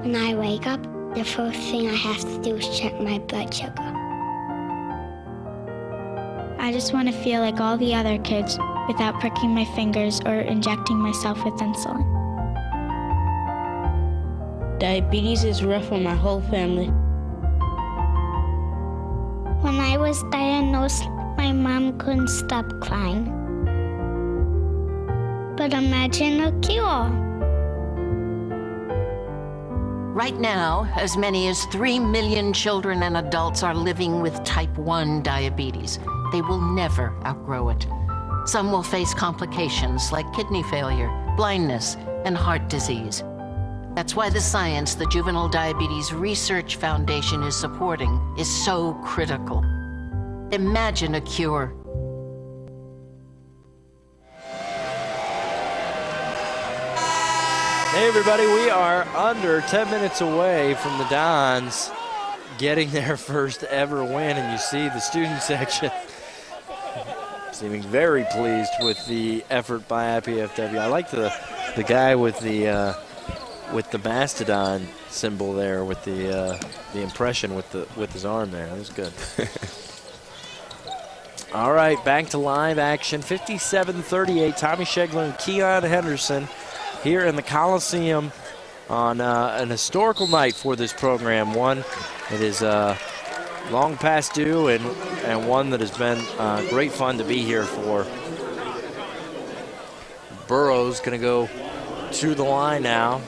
When I wake up, the first thing I have to do is check my blood sugar. I just want to feel like all the other kids without pricking my fingers or injecting myself with insulin. Diabetes is rough on my whole family. When I was diagnosed, my mom couldn't stop crying. But imagine a cure. Right now, as many as 3 million children and adults are living with type 1 diabetes. They will never outgrow it. Some will face complications like kidney failure, blindness, and heart disease. That's why the science the Juvenile Diabetes Research Foundation is supporting is so critical. Imagine a cure. Hey everybody, we are under 10 minutes away from the Dons getting their first ever win, and you see the student section seeming very pleased with the effort by IPFW. I like the guy with the Mastodon symbol there, with the impression with his arm there. That was good. All right, back to live action. 57-38. Tommy Shegler and Keon Henderson here in the Coliseum on an historical night for this program. One that is long past due and one that has been great fun to be here for. Burrows going to go to the line now.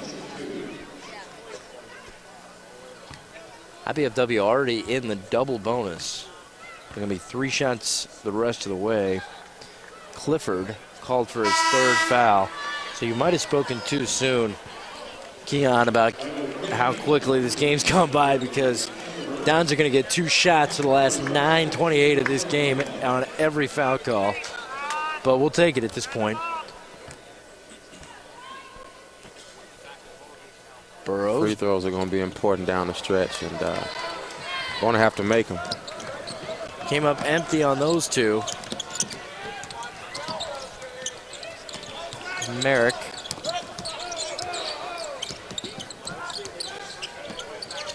IPFW already in the double bonus. They're going to be 3 shots the rest of the way. Clifford called for his 3rd foul. So you might have spoken too soon, Keon, about how quickly this game's gone by, because Dons are going to get 2 shots for the last 9:28 of this game on every foul call. But we'll take it at this point. Burrows. Free throws are going to be important down the stretch, and going to have to make them. Came up empty on those 2. Merrick.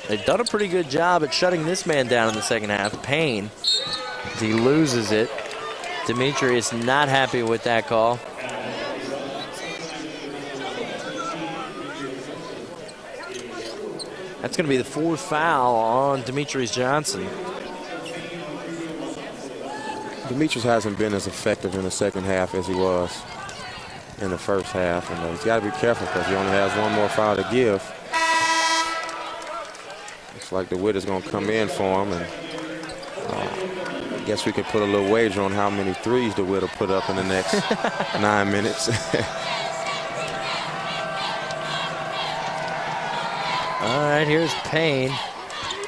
They've done a pretty good job at shutting this man down in the second half. Payne, he loses it. Demetrius not happy with that call. That's going to be the 4th foul on Demetrius Johnson. Demetrius hasn't been as effective in the second half as he was in the first half, and he's got to be careful because he only has 1 more foul to give. Looks like the Witt is going to come in for him, and I guess we could put a little wager on how many threes the Witt will put up in the next 9 minutes. All right, here's Payne,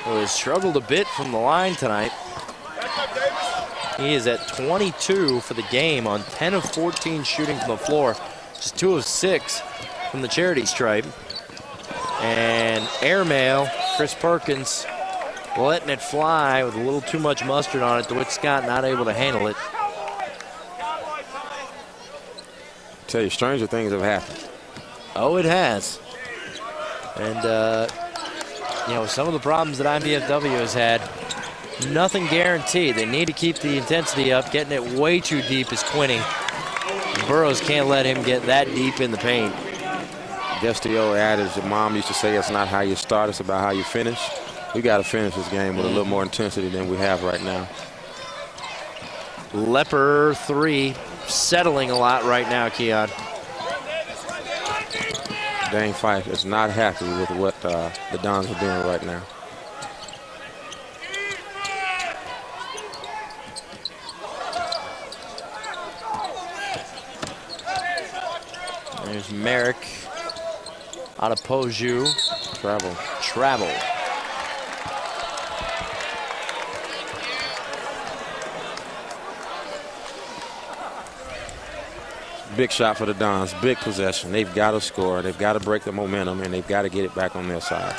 who has struggled a bit from the line tonight. He is at 22 for the game on 10 of 14 shooting from the floor. Just 2 of 6 from the charity stripe. And airmail, Chris Perkins letting it fly with a little too much mustard on it. DeWitt Scott not able to handle it. I tell you, stranger things have happened. Oh, it has. And, you know, some of the problems that IPFW has had, nothing guaranteed. They need to keep the intensity up. Getting it way too deep is Quinney. Burrows can't let him get that deep in the paint. Just the old adage your mom used to say, it's not how you start, it's about how you finish. We got to finish this game with a little more intensity than we have right now. Leper 3, settling a lot right now, Keon. Dane Fife is not happy with what the Dons are doing right now. There's Merrick out of Poju. Travel. Big shot for the Dons, big possession. They've got to score. They've got to break the momentum, and they've got to get it back on their side.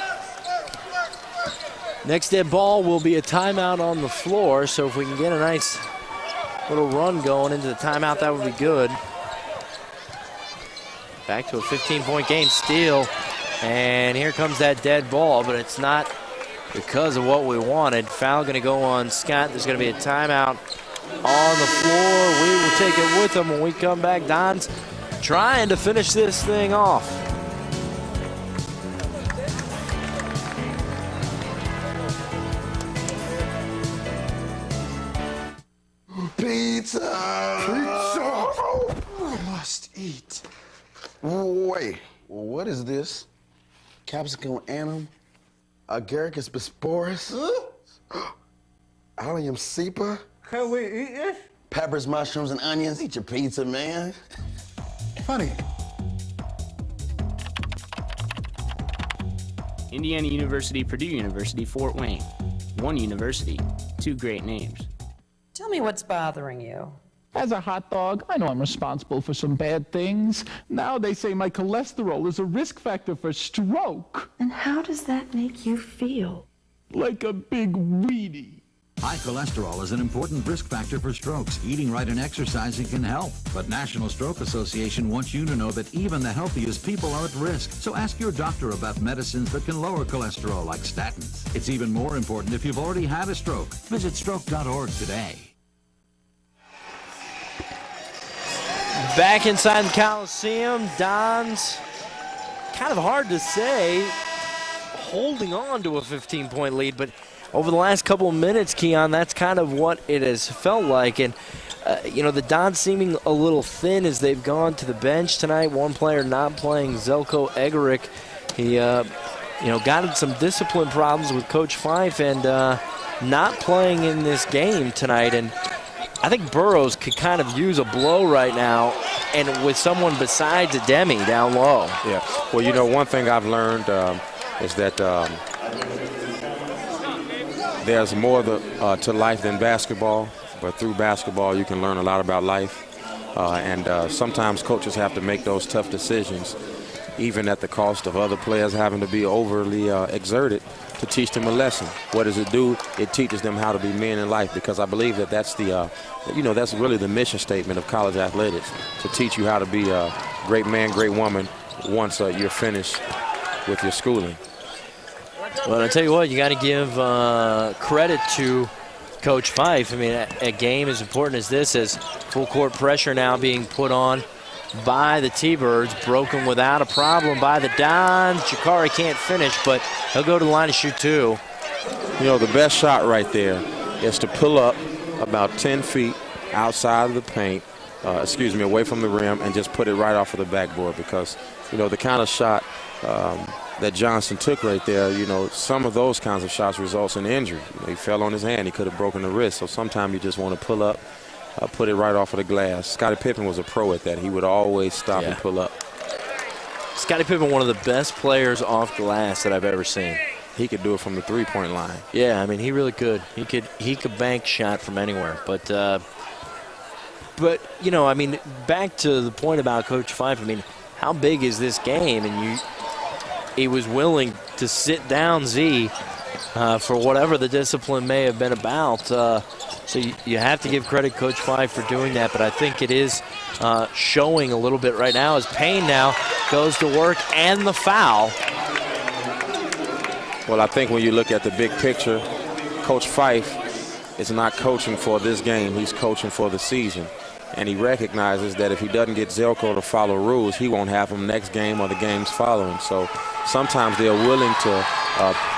Next dead ball will be a timeout on the floor, so if we can get a nice little run going into the timeout, that would be good. Back to a 15-point game, steal, and here comes that dead ball, but it's not because of what we wanted. Foul going to go on Scott. There's going to be a timeout on the floor. We will take it with them when we come back. Don's trying to finish this thing off. Pizza! Pizza! I must eat. way. Well, what is this? Capsicum annum, agaricus bisporus, allium cepa. Can we eat this? Peppers, mushrooms, and onions. Eat your pizza, man. Funny. Indiana University, Purdue University, Fort Wayne. One university, two great names. Tell me what's bothering you. As a hot dog, I know I'm responsible for some bad things. Now they say my cholesterol is a risk factor for stroke. And how does that make you feel? Like a big weenie. High cholesterol is an important risk factor for strokes. Eating right and exercising can help. But National Stroke Association wants you to know that even the healthiest people are at risk. So ask your doctor about medicines that can lower cholesterol, like statins. It's even more important if you've already had a stroke. Visit stroke.org today. Back inside the Coliseum, Dons, kind of hard to say, holding on to a 15-point lead, but over the last couple of minutes, Keon, that's kind of what it has felt like. And, the Dons seeming a little thin as they've gone to the bench tonight. One player not playing, Zelko Egerick. He, got in some discipline problems with Coach Fife and not playing in this game tonight. And I think Burroughs could kind of use a blow right now, and with someone besides Ademi down low. Yeah. Well, one thing I've learned is that there's more to life than basketball, but through basketball you can learn a lot about life. And sometimes coaches have to make those tough decisions, even at the cost of other players having to be overly exerted to teach them a lesson. What does it do? It teaches them how to be men in life, because I believe that that's that's really the mission statement of college athletics, to teach you how to be a great man, great woman once you're finished with your schooling. Well, I tell you what, you got to give credit to Coach Fife. I mean, a game as important as this, as full court pressure now being put on by the T-Birds, broken without a problem by the Dons. Jakari can't finish, but he'll go to the line to shoot two. The best shot right there is to pull up about 10 feet outside of the paint, away from the rim, and just put it right off of the backboard, because, the kind of shot that Johnson took right there, some of those kinds of shots results in injury. He fell on his hand. He could have broken the wrist. So sometimes you just want to pull up, put it right off of the glass. Scottie Pippen was a pro at that. He would always stop and pull up. Scottie Pippen, one of the best players off glass that I've ever seen. He could do it from the three-point line. Yeah, I mean, he really could. He could bank shot from anywhere. But back to the point about Coach Fife, I mean, how big is this game? And he was willing to sit down Z for whatever the discipline may have been about. So you have to give credit Coach Fife for doing that, but I think it is showing a little bit right now as Payne now goes to work and the foul. Well, I think when you look at the big picture, Coach Fife is not coaching for this game. He's coaching for the season. And he recognizes that if he doesn't get Zelko to follow rules, he won't have him next game or the games following. So sometimes they're willing to,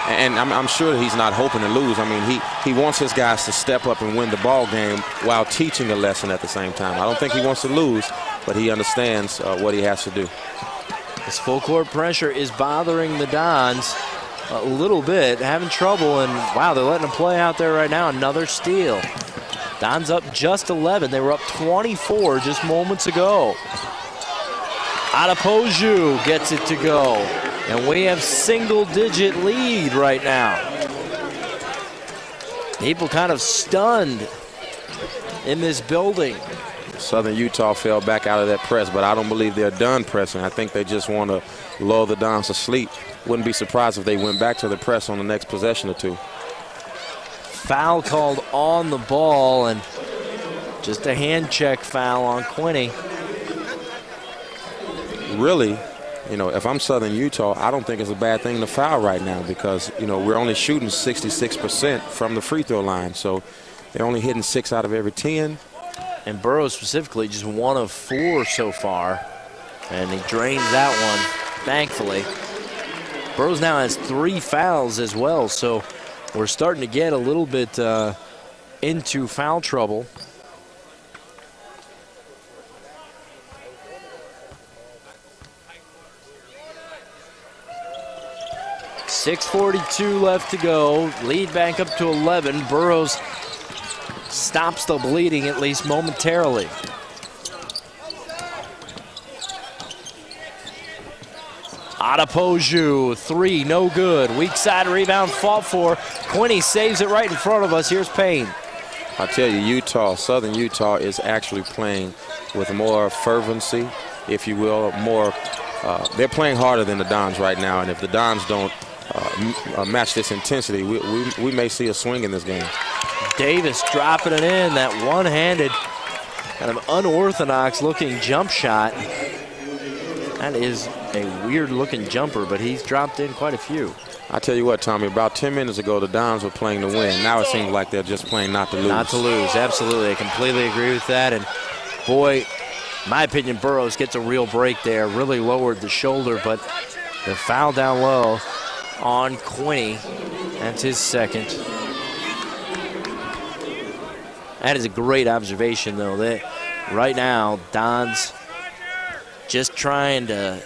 and I'm sure that he's not hoping to lose. I mean, he wants his guys to step up and win the ball game while teaching a lesson at the same time. I don't think he wants to lose, but he understands what he has to do. This full court pressure is bothering the Dons a little bit, having trouble, and wow, they're letting them play out there right now. Another steal. Dons up just 11. They were up 24 just moments ago. Adepoju gets it to go. And we have single-digit lead right now. People kind of stunned in this building. Southern Utah fell back out of that press, but I don't believe they're done pressing. I think they just want to lull the Dons to sleep. Wouldn't be surprised if they went back to the press on the next possession or two. Foul called on the ball, and just a hand check foul on Quinney. Really, if I'm Southern Utah, I don't think it's a bad thing to foul right now, because, we're only shooting 66% from the free throw line. So they're only hitting 6 out of every 10. And Burroughs specifically just 1 of 4 so far. And he drains that one, thankfully. Burroughs now has 3 fouls as well, so we're starting to get a little bit into foul trouble. 6:42 left to go. Lead back up to 11. Burrows stops the bleeding, at least momentarily. Adepoju, 3, no good. Weak side rebound fought for. Quinney saves it right in front of us. Here's Payne. I tell you, Utah, Southern Utah is actually playing with more fervency, if you will, more. They're playing harder than the Dons right now, and if the Dons don't match this intensity, we may see a swing in this game. Davis dropping it in, that one-handed, kind of unorthodox-looking jump shot. That is a weird-looking jumper, but he's dropped in quite a few. I tell you what, Tommy, about 10 minutes ago, the Dons were playing to win. Now it seems like they're just playing not to lose. Not to lose, absolutely. I completely agree with that. And, boy, in my opinion, Burrows gets a real break there. Really lowered the shoulder, but the foul down low on Quinney. That's his second. That is a great observation, though. That right now, Dons just trying to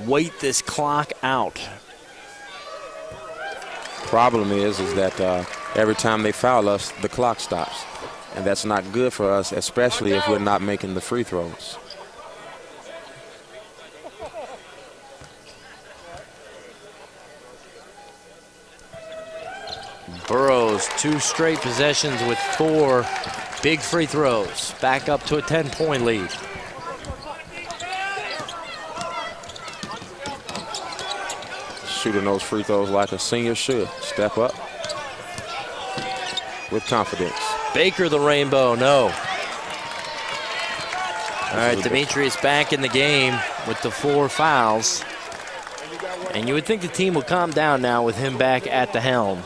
wait this clock out. Problem is that every time they foul us, the clock stops. And that's not good for us, especially if we're not making the free throws. Burrows, 2 straight possessions with 4 big free throws. Back up to a 10-point lead. Shooting those free throws like a senior should. Step up with confidence. Baker the rainbow, no. All right, Demetrius back in the game with the 4 fouls. And you would think the team would calm down now with him back at the helm.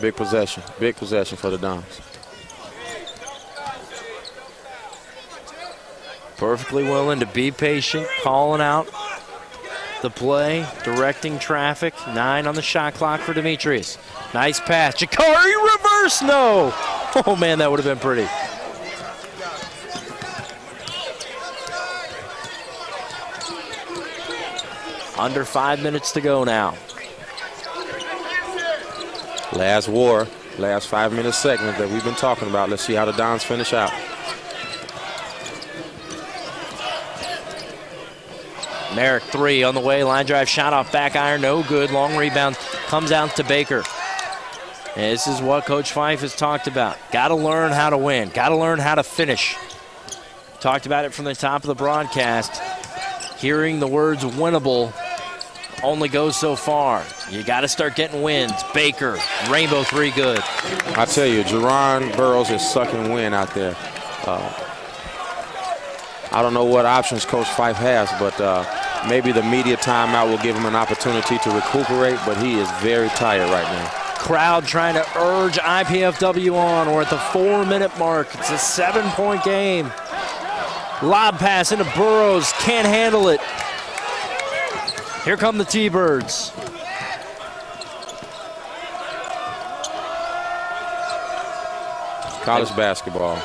Big possession for the Dons. Perfectly willing to be patient, calling out the play, directing traffic. 9 on the shot clock for Demetrius. Nice pass. Jakari reverse, no. Oh, man, that would have been pretty. Under 5 minutes to go now. Last 5-minute segment that we've been talking about. Let's see how the Dons finish out. Merrick 3 on the way, line drive shot off back iron, no good. Long rebound comes out to Baker. And this is what Coach Fife has talked about. Got to learn how to win, got to learn how to finish. Talked about it from the top of the broadcast. Hearing the words winnable only goes so far. You got to start getting wins. Baker, rainbow 3 good. I tell you, Jerron Burrows is sucking wind out there. I don't know what options Coach Fife has, but maybe the media timeout will give him an opportunity to recuperate, but he is very tired right now. Crowd trying to urge IPFW on. We're at the 4-minute mark. It's a 7-point game. Lob pass into Burrows, can't handle it. Here come the T-Birds. College basketball.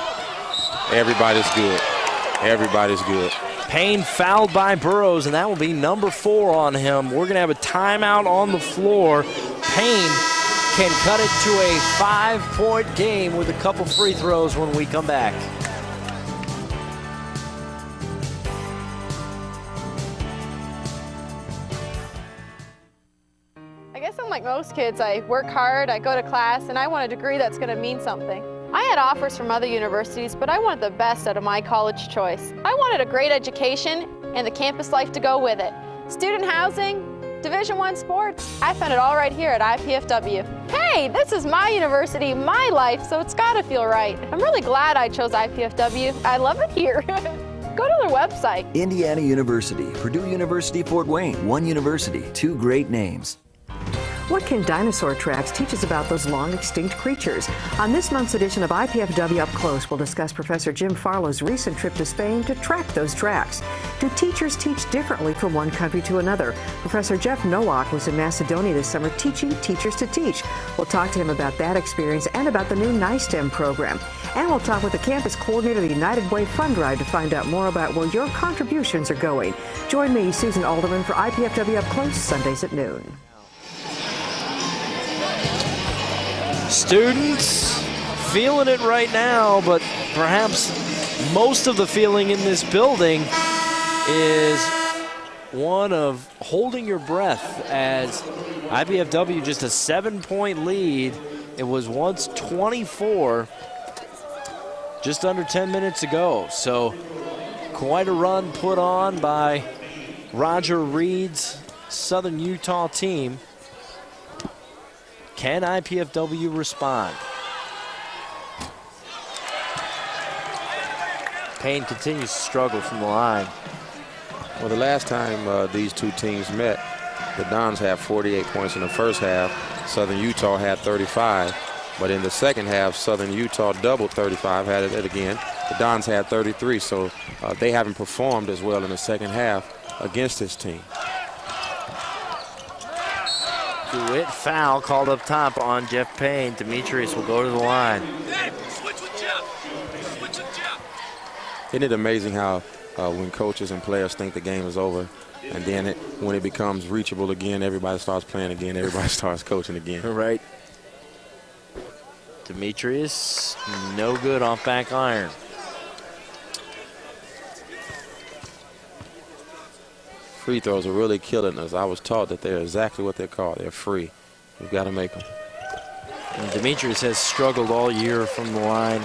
Everybody's good. Everybody's good. Payne fouled by Burrows, and that will be number 4 on him. We're going to have a timeout on the floor. Payne can cut it to a 5-point game with a couple free throws when we come back. I guess I'm like most kids. I work hard, I go to class, and I want a degree that's going to mean something. I had offers from other universities, but I wanted the best out of my college choice. I wanted a great education and the campus life to go with it. Student housing, Division I sports. I found it all right here at IPFW. Hey, this is my university, my life, so it's gotta feel right. I'm really glad I chose IPFW. I love it here. Go to their website. Indiana University, Purdue University, Fort Wayne. One university, 2 great names. What can dinosaur tracks teach us about those long extinct creatures? On this month's edition of IPFW Up Close, we'll discuss Professor Jim Farlow's recent trip to Spain to track those tracks. Do teachers teach differently from one country to another? Professor Jeff Nowak was in Macedonia this summer teaching teachers to teach. We'll talk to him about that experience and about the new NISTEM program. And we'll talk with the campus coordinator of the United Way Fund Drive to find out more about where your contributions are going. Join me, Susan Alderman, for IPFW Up Close, Sundays at noon. Students feeling it right now, but perhaps most of the feeling in this building is one of holding your breath as IPFW just a 7-point lead. It was once 24 just under 10 minutes ago. So quite a run put on by Roger Reed's Southern Utah team. Can IPFW respond? Payne continues to struggle from the line. Well, the last time these two teams met, the Dons had 48 points in the first half. Southern Utah had 35. But in the second half, Southern Utah doubled 35, had it again. The Dons had 33, so they haven't performed as well in the second half against this team. DeWitt foul called up top on Jeff Payne. Demetrius will go to the line. Isn't it amazing how when coaches and players think the game is over, and then when it becomes reachable again, everybody starts playing again, everybody starts coaching again. Right. Demetrius, no good off back iron. Free throws are really killing us. I was taught that they're exactly what they're called. They're free. We've got to make them. And Demetrius has struggled all year from the line.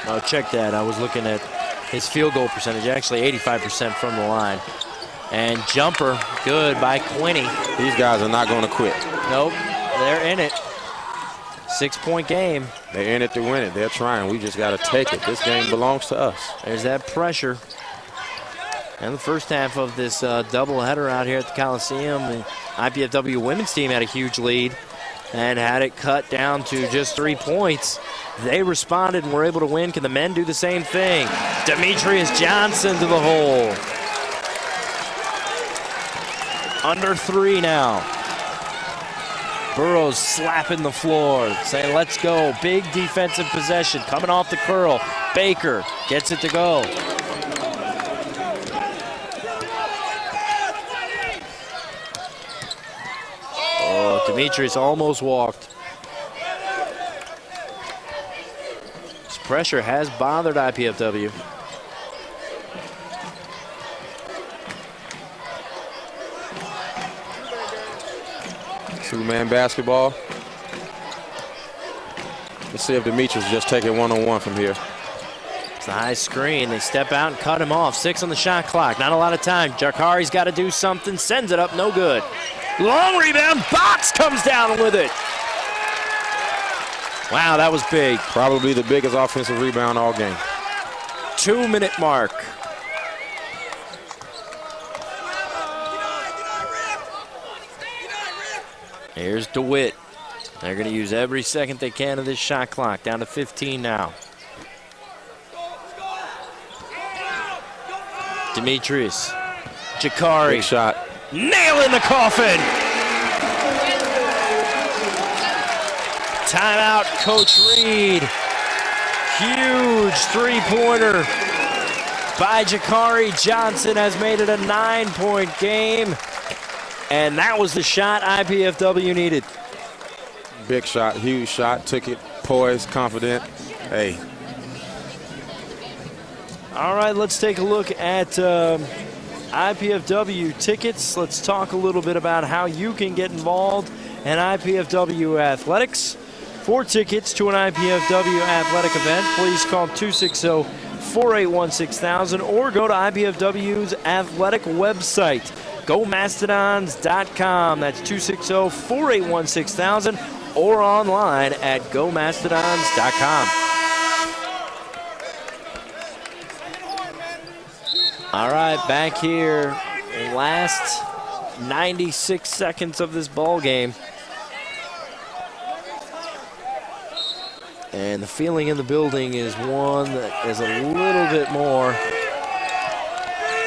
Oh, check that. I was looking at his field goal percentage, actually 85% from the line. And jumper, good by Quinney. These guys are not going to quit. Nope, they're in it. 6-point game. They're in it to win it. They're trying. We just got to take it. This game belongs to us. There's that pressure. And the first half of this doubleheader out here at the Coliseum, the IPFW women's team had a huge lead and had it cut down to just 3 points. They responded and were able to win. Can the men do the same thing? Demetrius Johnson to the hole. Under 3 now. Burrows slapping the floor, saying, let's go. Big defensive possession coming off the curl. Baker gets it to go. Oh, Demetrius almost walked. This pressure has bothered IPFW. Two-man basketball. Let's see if Demetrius just taking one-on-one from here. It's a high screen. They step out and cut him off. 6 on the shot clock. Not a lot of time. Jakari's got to do something. Sends it up. No good. Long rebound. Box comes down with it. Wow, that was big. Probably the biggest offensive rebound all game. 2-minute mark. Here's DeWitt. They're going to use every second they can of this shot clock. Down to 15 now. Demetrius. Jakari. Big shot. Nail in the coffin. Timeout, Coach Reed. Huge three-pointer by Jakari Johnson has made it a 9-point game. And that was the shot IPFW needed. Big shot, huge shot, took it, poised, confident. Hey. All right, let's take a look at IPFW tickets. Let's talk a little bit about how you can get involved in IPFW athletics. For tickets to an IPFW athletic event, please call 260-481-6000 or go to IPFW's athletic website, GoMastodons.com. That's 260-481-6000 or online at GoMastodons.com. All right, back here, last 96 seconds of this ball game. And the feeling in the building is one that is a little bit more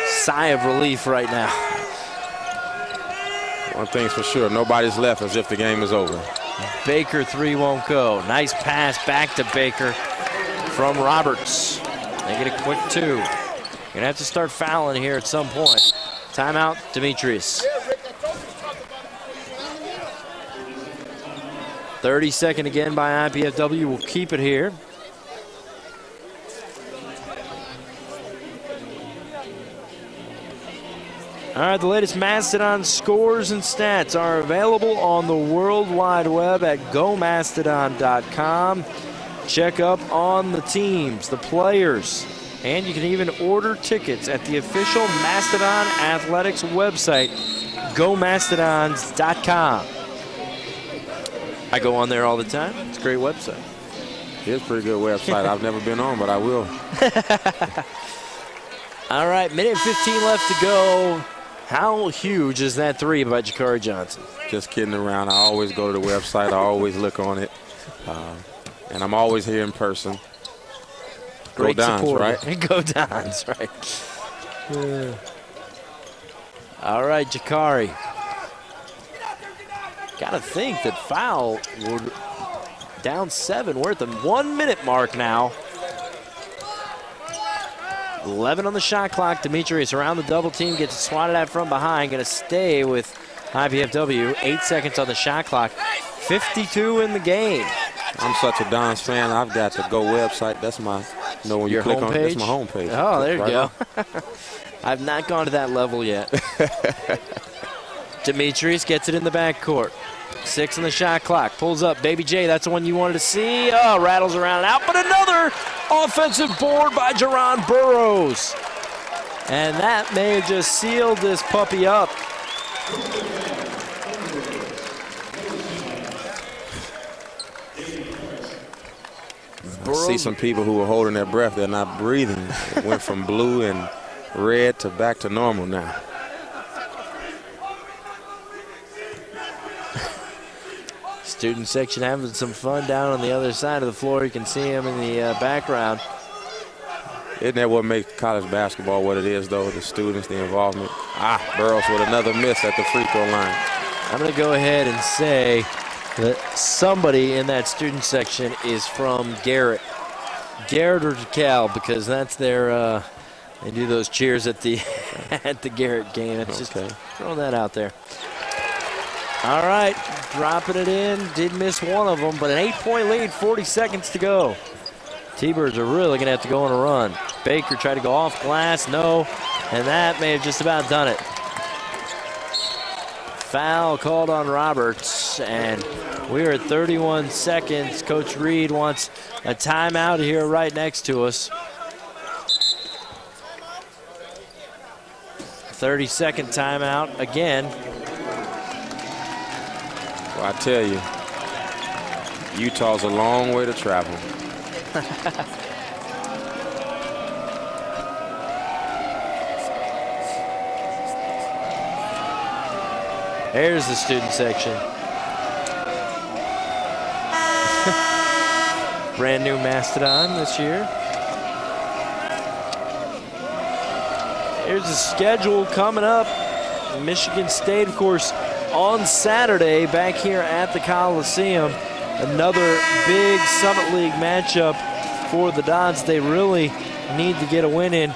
sigh of relief right now. One thing's for sure, nobody's left as if the game is over. Baker 3 won't go. Nice pass back to Baker from Roberts. They get a quick 2. You're gonna have to start fouling here at some point. Timeout, Demetrius. 30-second again by IPFW. Will keep it here. All right, the latest Mastodon scores and stats are available on the World Wide Web at gomastodon.com. Check up on the teams, the players, and you can even order tickets at the official Mastodon Athletics website, gomastodons.com. I go on there all the time. It's a great website. It's a pretty good website. I've never been on, but I will. All right, minute 15 left to go. How huge is that 3 by Jakari Johnson? Just kidding around. I always go to the website. I always look on it. And I'm always here in person. Great Go Dons, support. right? Go Dons, right. All right, Jakari. Got to think that foul would down 7. We're at the 1 minute mark now. 11 on the shot clock. Demetrius around the double team, gets swatted out from behind. Going to stay with IPFW. 8 seconds on the shot clock. 52 in the game. I'm such a Dons fan. I've got the Go website. That's my, when you click on it, that's my homepage. Oh, there you right go. I've not gone to that level yet. Demetrius gets it in the backcourt. 6 on the shot clock. Pulls up. Baby J, that's the one you wanted to see. Oh, rattles around and out. But another offensive board by Jerron Burrows. And that may have just sealed this puppy up. I see some people who were holding their breath. They're not breathing. It went from blue and red to back to normal now. Student section having some fun down on the other side of the floor. You can see him in the background. Isn't that what makes college basketball what it is, though? The students, the involvement. Burrows with another miss at the free throw line. I'm going to go ahead and say that somebody in that student section is from Garrett. Garrett or DeKalb, because that's their, they do those cheers at the at the Garrett game. It's just throwing that out there. All right, dropping it in. Did miss one of them, but an 8-point lead, 40 seconds to go. T-Birds are really going to have to go on a run. Baker tried to go off glass, no, and that may have just about done it. Foul called on Roberts, and we're at 31 seconds. Coach Reed wants a timeout here right next to us. 30-second timeout again. Well, I tell you, Utah's a long way to travel. There's the student section. Brand new Mastodon this year. Here's the schedule coming up. Michigan State, of course, on Saturday back here at the Coliseum. Another big Summit League matchup for the Dons. They really need to get a win in.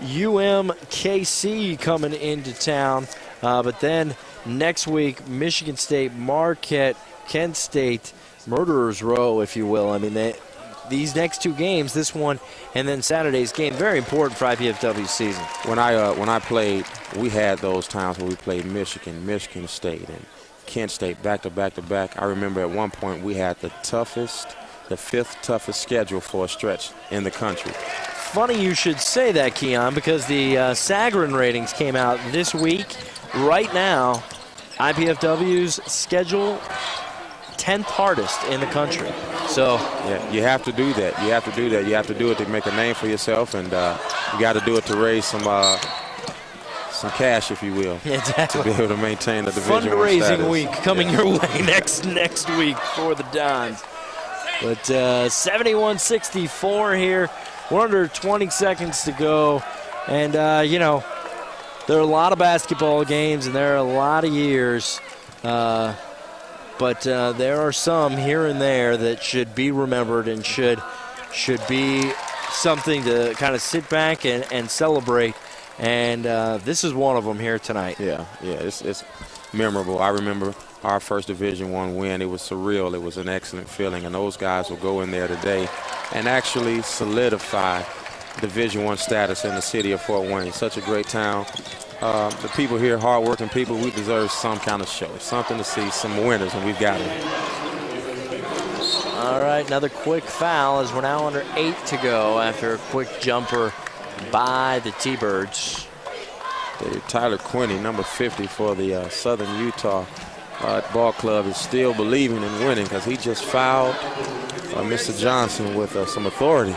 UMKC coming into town. But then next week, Michigan State, Marquette, Kent State, Murderers Row, if you will. I mean, these next two games, this one and then Saturday's game, very important for IPFW season. When I played, we had those times when we played Michigan, Michigan State, and Kent State back to back to back. I remember at one point we had the fifth toughest schedule for a stretch in the country. Funny you should say that, Keon, because the Sagarin ratings came out this week. Right now, IPFW's schedule 10th hardest in the country. So yeah, you have to do that. You have to do that. You have to do it to make a name for yourself, and you got to do it to raise some some cash, if you will, exactly. to be able to maintain the Division I Fundraising status. week coming your way next week for the Dons. But 71-64 here. We're under 20 seconds to go. And, you know, there are a lot of basketball games and there are a lot of years. But there are some here and there that should be remembered and should be something to kind of sit back and celebrate. And this is one of them here tonight. Yeah, it's memorable. I remember our first Division I win. It was surreal. It was an excellent feeling. And those guys will go in there today and actually solidify Division I status in the city of Fort Wayne. Such a great town. The people here, hardworking people, we deserve some kind of show, something to see, some winners, and we've got it. All right, another quick foul as we're now under 8 to go after a quick jumper by the T-Birds. Tyler Quinney, number 50 for the Southern Utah ball club, is still believing in winning because he just fouled Mr. Johnson with some authority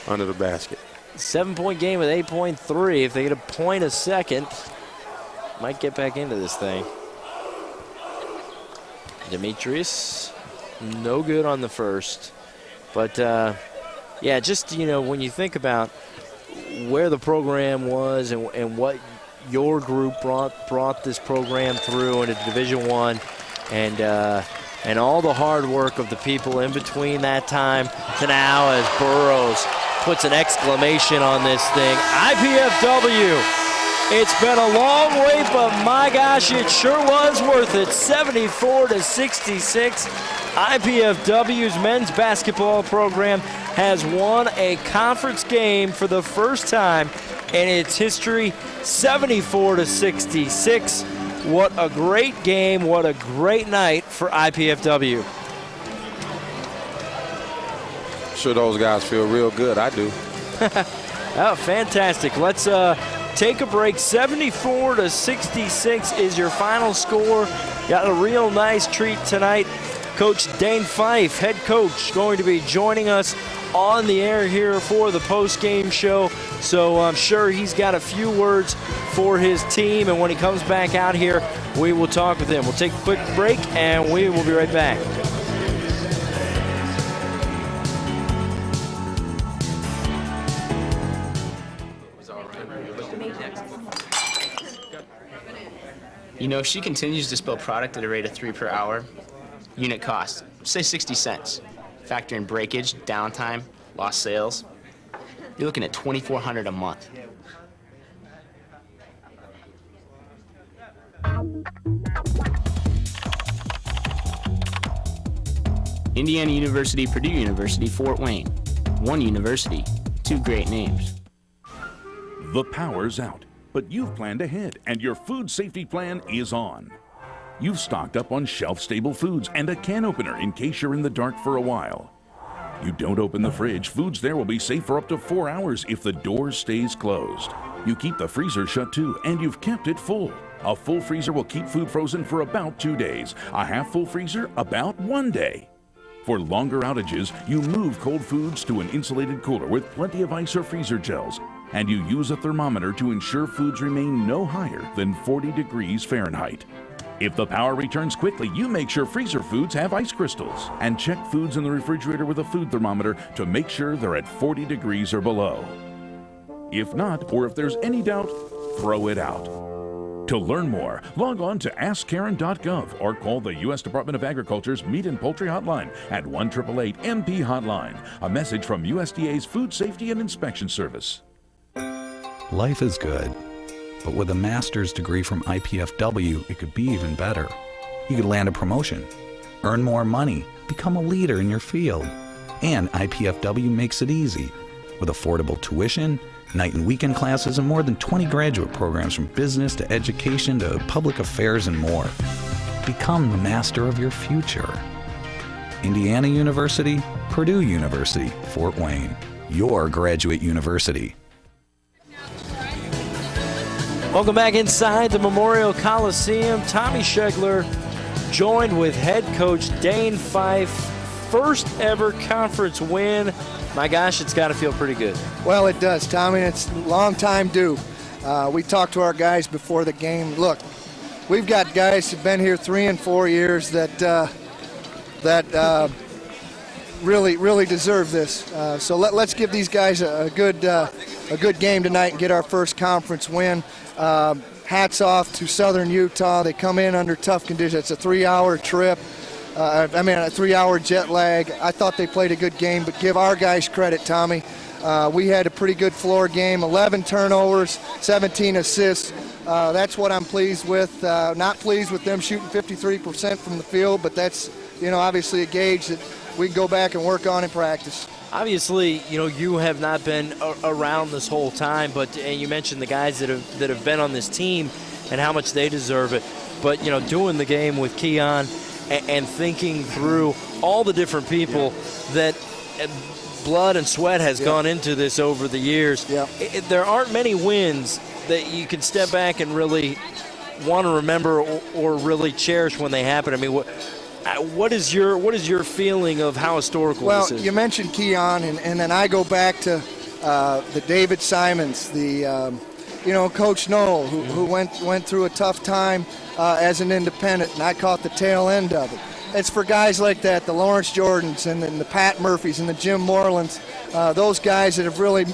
under the basket. 7-point game with 8.3. If they get a point a second, might get back into this thing. Demetrius, no good on the first. But, yeah, just, you know, when you think about where the program was and what your group brought this program through into Division I and all the hard work of the people in between that time to now as Burroughs puts an exclamation on this thing. IPFW, it's been a long wait, but my gosh, it sure was worth it. 74-66. IPFW's men's basketball program has won a conference game for the first time in its history, 74-66. What a great game, what a great night for IPFW. Sure those guys feel real good. I do. Oh, fantastic. Let's take a break. 74-66 is your final score. Got a real nice treat tonight. Coach Dane Fife, head coach, going to be joining us on the air here for the post-game show. So I'm sure he's got a few words for his team, and when he comes back out here, we will talk with him. We'll take a quick break, and we will be right back. You know, if she continues to spill product at a rate of 3 per hour, unit cost, say 60 cents. Factor in breakage, downtime, lost sales, you're looking at $2,400 a month. Indiana University, Purdue University, Fort Wayne. One university, two great names. The power's out, but you've planned ahead and your food safety plan is on. You've stocked up on shelf-stable foods and a can opener in case you're in the dark for a while. You don't open the fridge, foods there will be safe for up to 4 hours if the door stays closed. You keep the freezer shut too, and you've kept it full. A full freezer will keep food frozen for about 2 days. A half-full freezer, about 1 day. For longer outages, you move cold foods to an insulated cooler with plenty of ice or freezer gels, and you use a thermometer to ensure foods remain no higher than 40 degrees Fahrenheit. If the power returns quickly, you make sure freezer foods have ice crystals and check foods in the refrigerator with a food thermometer to make sure they're at 40 degrees or below. If not, or if there's any doubt, throw it out. To learn more, log on to AskKaren.gov or call the U.S. Department of Agriculture's Meat and Poultry Hotline at 1-888-MP-HOTLINE. A message from USDA's Food Safety and Inspection Service. Life is good, but with a master's degree from IPFW, it could be even better. You could land a promotion, earn more money, become a leader in your field. And IPFW makes it easy with affordable tuition, night and weekend classes, and more than 20 graduate programs from business to education to public affairs and more. Become the master of your future. Indiana University, Purdue University, Fort Wayne, your graduate university. Welcome back inside the Memorial Coliseum. Tommy Schegler joined with head coach Dane Fife. First ever conference win. My gosh, it's got to feel pretty good. Well, it does, Tommy. It's a long time due. We talked to our guys before the game. Look, we've got guys who've been here 3 and 4 years that really deserve this. So let's give these guys a good game tonight and get our first conference win. Hats off to Southern Utah. They come in under tough conditions. It's a 3-hour trip. A 3-hour jet lag. I thought they played a good game, but give our guys credit, Tommy. We had a pretty good floor game, 11 turnovers, 17 assists. That's what I'm pleased with. Not pleased with them shooting 53% from the field, but that's, obviously a gauge that we can go back and work on in practice. Obviously, you have not been around this whole time, and you mentioned the guys that have been on this team and how much they deserve it. But, doing the game with Keon and thinking through all the different people that blood and sweat has gone into this over the years. There aren't many wins that you can step back and really want to remember or really cherish when they happen. I mean, what is your feeling of how historical this is? Well, you mentioned Keon, and then I go back to the David Simons, the Coach Noel, who went through a tough time as an independent, and I caught the tail end of it. It's for guys like that, the Lawrence Jordans and the Pat Murphys and the Jim Morelands, those guys that have really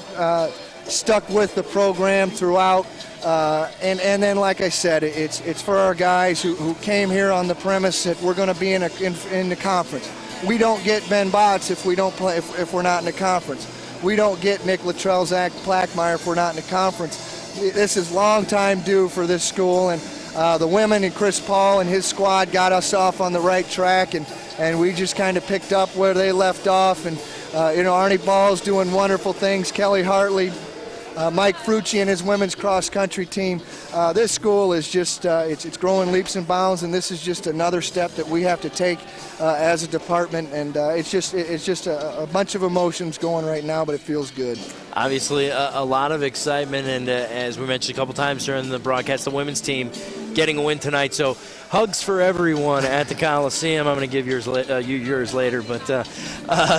stuck with the program throughout. And then, like I said, it's for our guys who came here on the premise that we're going to be in the conference. We don't get Ben Botts if we don't play if we're not in the conference. We don't get Nick Luttrell, Zach Plackmeyer if we're not in the conference. This is long time due for this school, and the women and Chris Paul and his squad got us off on the right track, and we just kind of picked up where they left off. And Arnie Ball's doing wonderful things. Kelly Hartley, Mike Frucci and his women's cross-country team. This school is just it's growing leaps and bounds, and this is just another step that we have to take as a department. And it's just a bunch of emotions going right now, but it feels good. Obviously, a lot of excitement, and as we mentioned a couple times during the broadcast, the women's team getting a win tonight. So hugs for everyone at the Coliseum. I'm going to give yours later, but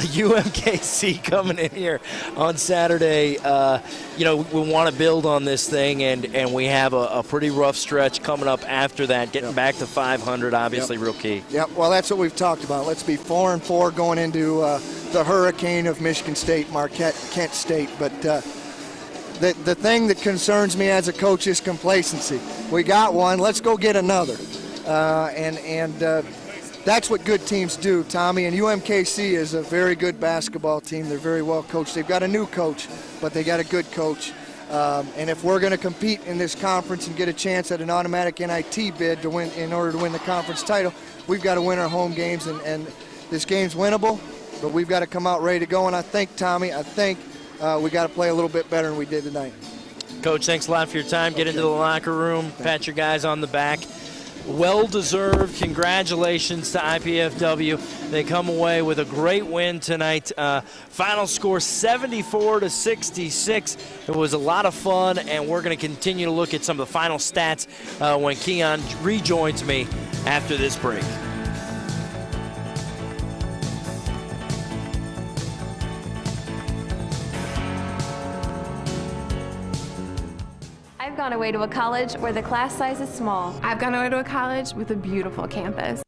UMKC coming in here on Saturday. We want to build on this thing, and we have a pretty rough stretch coming up after that. Getting back to 500, obviously, real key. Yep. Well, that's what we've talked about. Let's be 4-4 going into the hurricane of Michigan State, Marquette, Kent State. But the thing that concerns me as a coach is complacency. We got one. Let's go get another. And that's what good teams do, Tommy. And UMKC is a very good basketball team. They're very well coached. They've got a new coach, but they got a good coach. And if we're going to compete in this conference and get a chance at an automatic NIT bid to win, in order to win the conference title, we've got to win our home games. And this game's winnable, but we've got to come out ready to go. And I think, Tommy, we got to play a little bit better than we did tonight. Coach, thanks a lot for your time. Get into the locker room, pat your guys on the back. Well-deserved. Congratulations to IPFW. They come away with a great win tonight. Final score 74-66. It was a lot of fun, and we're going to continue to look at some of the final stats when Keon rejoins me after this break. I've gone away to a college where the class size is small. I've gone away to a college with a beautiful campus.